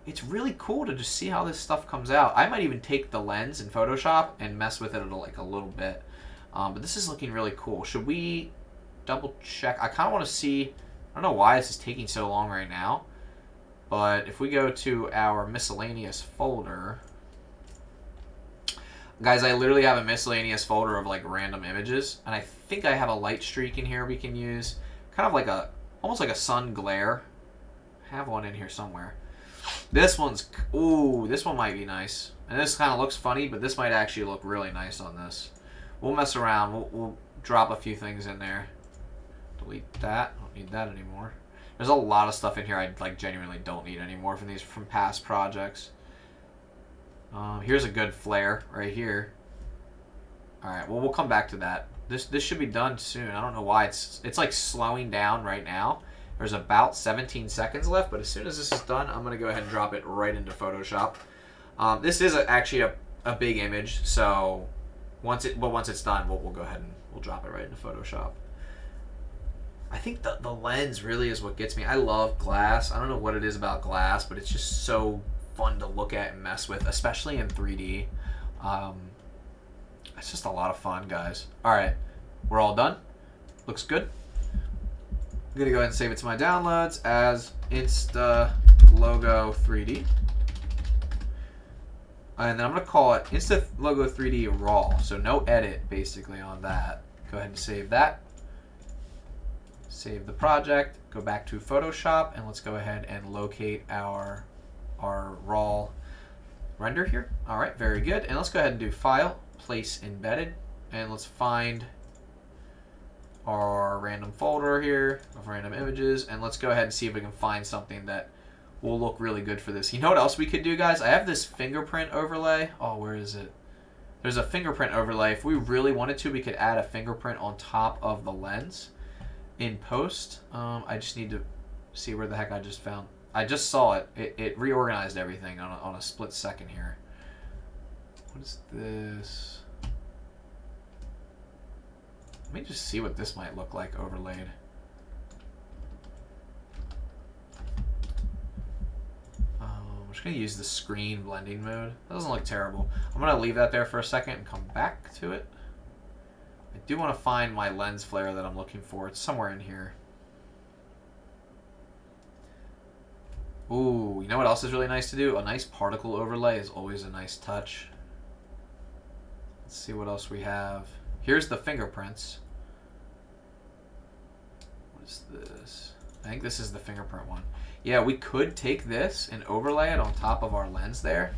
it's really cool to just see how this stuff comes out. I might even take the lens in Photoshop and mess with it like a little bit. But this is looking really cool. Should we double check? I kind of want to see, I don't know why this is taking so long right now, but if we go to our miscellaneous folder, guys, I literally have a miscellaneous folder of like random images, and I think I have a light streak in here we can use, kind of like almost like a sun glare. I have one in here somewhere. This one's, ooh, this one might be nice, and this kind of looks funny, but this might actually look really nice on this. We'll mess around. We'll drop a few things in there. Delete that. Don't need that anymore. There's a lot of stuff in here I like genuinely don't need anymore from past projects. Here's a good flare right here. All right. Well, we'll come back to that. This should be done soon. I don't know why it's like slowing down right now. There's about 17 seconds left, but as soon as this is done, I'm gonna go ahead and drop it right into Photoshop. This is actually a big image, so once it's done, we'll go ahead and we'll drop it right into Photoshop. I think the lens really is what gets me. I love glass. I don't know what it is about glass, but it's just so fun to look at and mess with, especially in 3D. It's just a lot of fun, guys. All right, we're all done. Looks good. I'm gonna go ahead and save it to my downloads as Insta Logo 3D. And then I'm gonna call it Insta Logo 3D Raw. So no edit basically on that. Go ahead and save that. Save the project, go back to Photoshop, and let's go ahead and locate our raw render here. All right, very good. And let's go ahead and do File, Place Embedded, and let's find our random folder here of random images, and let's go ahead and see if we can find something that will look really good for this. You know what else we could do, guys? I have this fingerprint overlay. Oh, where is it? There's a fingerprint overlay. If we really wanted to, we could add a fingerprint on top of the lens in post. I just need to see where the heck I just found. I just saw it. It reorganized everything on a split second here. What is this? Let me just see what this might look like overlaid. I'm just going to use the screen blending mode. That doesn't look terrible. I'm going to leave that there for a second and come back to it. I do want to find my lens flare that I'm looking for. It's somewhere in here. Ooh, you know what else is really nice to do? A nice particle overlay is always a nice touch. Let's see what else we have. Here's the fingerprints. What is this? I think this is the fingerprint one. Yeah, we could take this and overlay it on top of our lens there.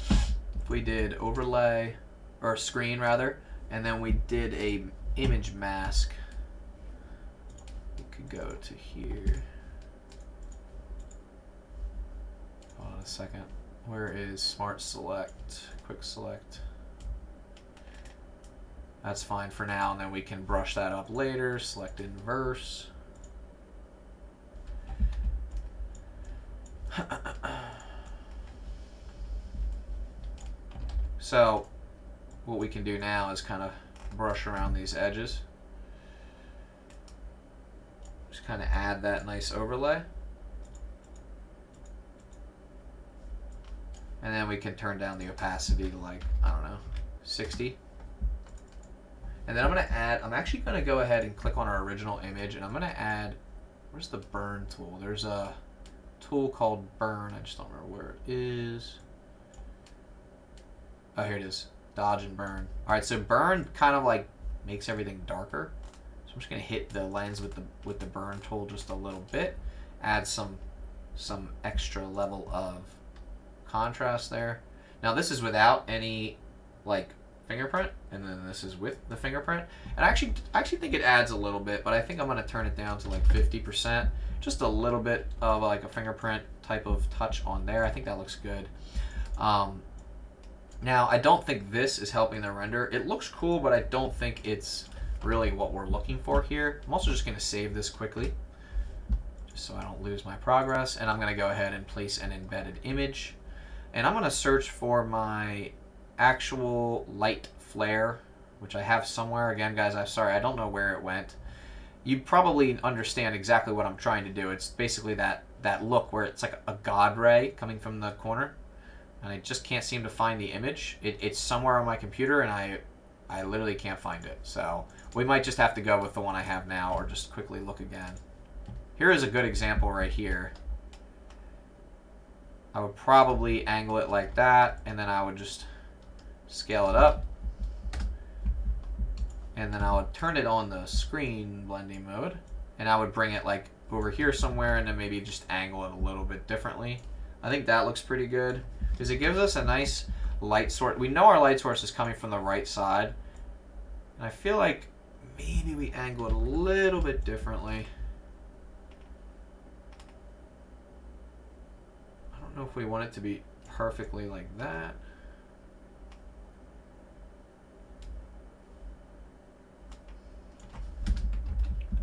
If we did overlay, or screen rather, and then we did a image mask, we could go to here. Hold on a second. Where is Smart Select? Quick Select. That's fine for now, and then we can brush that up later. Select Inverse. So what we can do now is kind of brush around these edges. Just kind of add that nice overlay. And then we can turn down the opacity to like, I don't know, 60. And then I'm going to add, I'm actually going to go ahead and click on our original image, and I'm going to add, where's the burn tool? There's a tool called burn. I just don't remember where it is. Oh, here it is. Dodge and burn. All right, so burn kind of like makes everything darker. So I'm just going to hit the lens with the burn tool just a little bit. Add some extra level of contrast there. Now this is without any like fingerprint, and then this is with the fingerprint. And I actually think it adds a little bit, but I think I'm going to turn it down to like 50%. Just a little bit of like a fingerprint type of touch on there. I think that looks good. Now I don't think this is helping the render. It looks cool, but I don't think it's really what we're looking for here. I'm also just going to save this quickly, just so I don't lose my progress. And I'm going to go ahead and place an embedded image. And I'm going to search for my actual light flare, which I have somewhere. Again, guys, I'm sorry, I don't know where it went. You probably understand exactly what I'm trying to do. It's basically that look where it's like a god ray coming from the corner, and I just can't seem to find the image. It's somewhere on my computer, and I literally can't find it. So we might just have to go with the one I have now, or just quickly look again. Here is a good example right here. I would probably angle it like that, and then I would just scale it up, and then I would turn it on the screen blending mode, and I would bring it like over here somewhere, and then maybe just angle it a little bit differently. I think that looks pretty good because it gives us a nice light source. We know our light source is coming from the right side, and I feel like maybe we angle it a little bit differently. I don't know if we want it to be perfectly like that.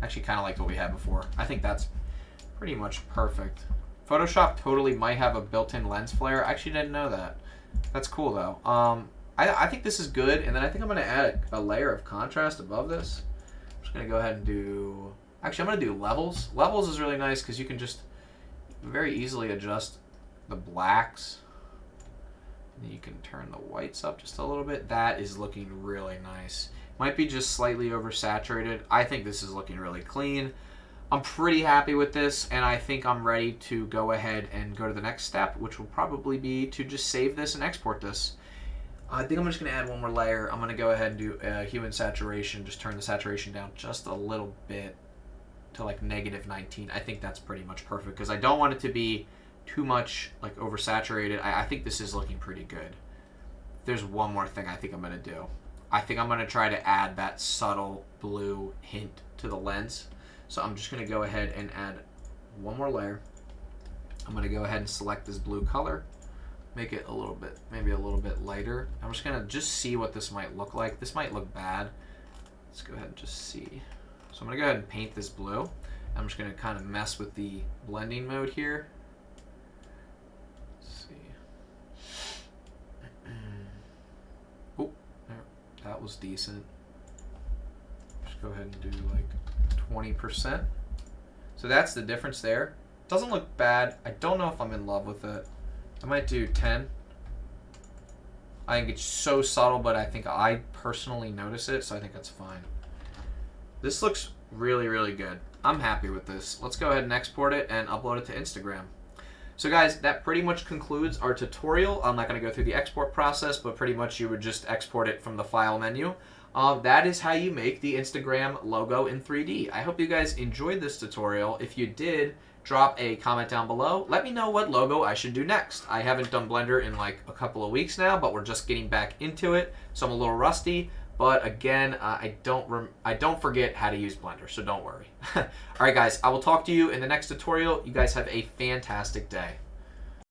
Actually kind of liked what we had before. I think that's pretty much perfect. Photoshop totally might have a built-in lens flare. I actually didn't know that. That's cool though. I think this is good, and then I think I'm going to add a layer of contrast above this. I'm just going to go ahead and do... Actually, I'm going to do levels. Levels is really nice because you can just very easily adjust the blacks. And you can turn the whites up just a little bit. That is looking really nice. Might be just slightly oversaturated. I think this is looking really clean. I'm pretty happy with this, and I think I'm ready to go ahead and go to the next step, which will probably be to just save this and export this. I think I'm just going to add one more layer. I'm going to go ahead and do hue and saturation, just turn the saturation down just a little bit to like -19. I think that's pretty much perfect because I don't want it to be too much like oversaturated. I think this is looking pretty good. There's one more thing I think I'm going to do. I think I'm going to try to add that subtle blue hint to the lens. So I'm just going to go ahead and add one more layer. I'm going to go ahead and select this blue color, make it a little bit, maybe a little bit lighter. I'm just going to just see what this might look like. This might look bad. Let's go ahead and just see. So I'm going to go ahead and paint this blue. I'm just going to kind of mess with the blending mode here. Let's see. Oh, that was decent. Just go ahead and do like 20%. So that's the difference there. Doesn't look bad. I don't know if I'm in love with it. I might do 10. I think it's so subtle, but I think I personally notice it, so I think that's fine. This looks really, really good. I'm happy with this. Let's go ahead and export it and upload it to Instagram. So guys, that pretty much concludes our tutorial. I'm not going to go through the export process, but pretty much you would just export it from the file menu. that is how you make the Instagram logo in 3D. I hope you guys enjoyed this tutorial. If you did, drop a comment down below. Let me know what logo I should do next. I haven't done Blender in like a couple of weeks now, but we're just getting back into it, so I'm a little rusty. But again, I don't forget how to use Blender, so don't worry. All right, guys, I will talk to you in the next tutorial. You guys have a fantastic day.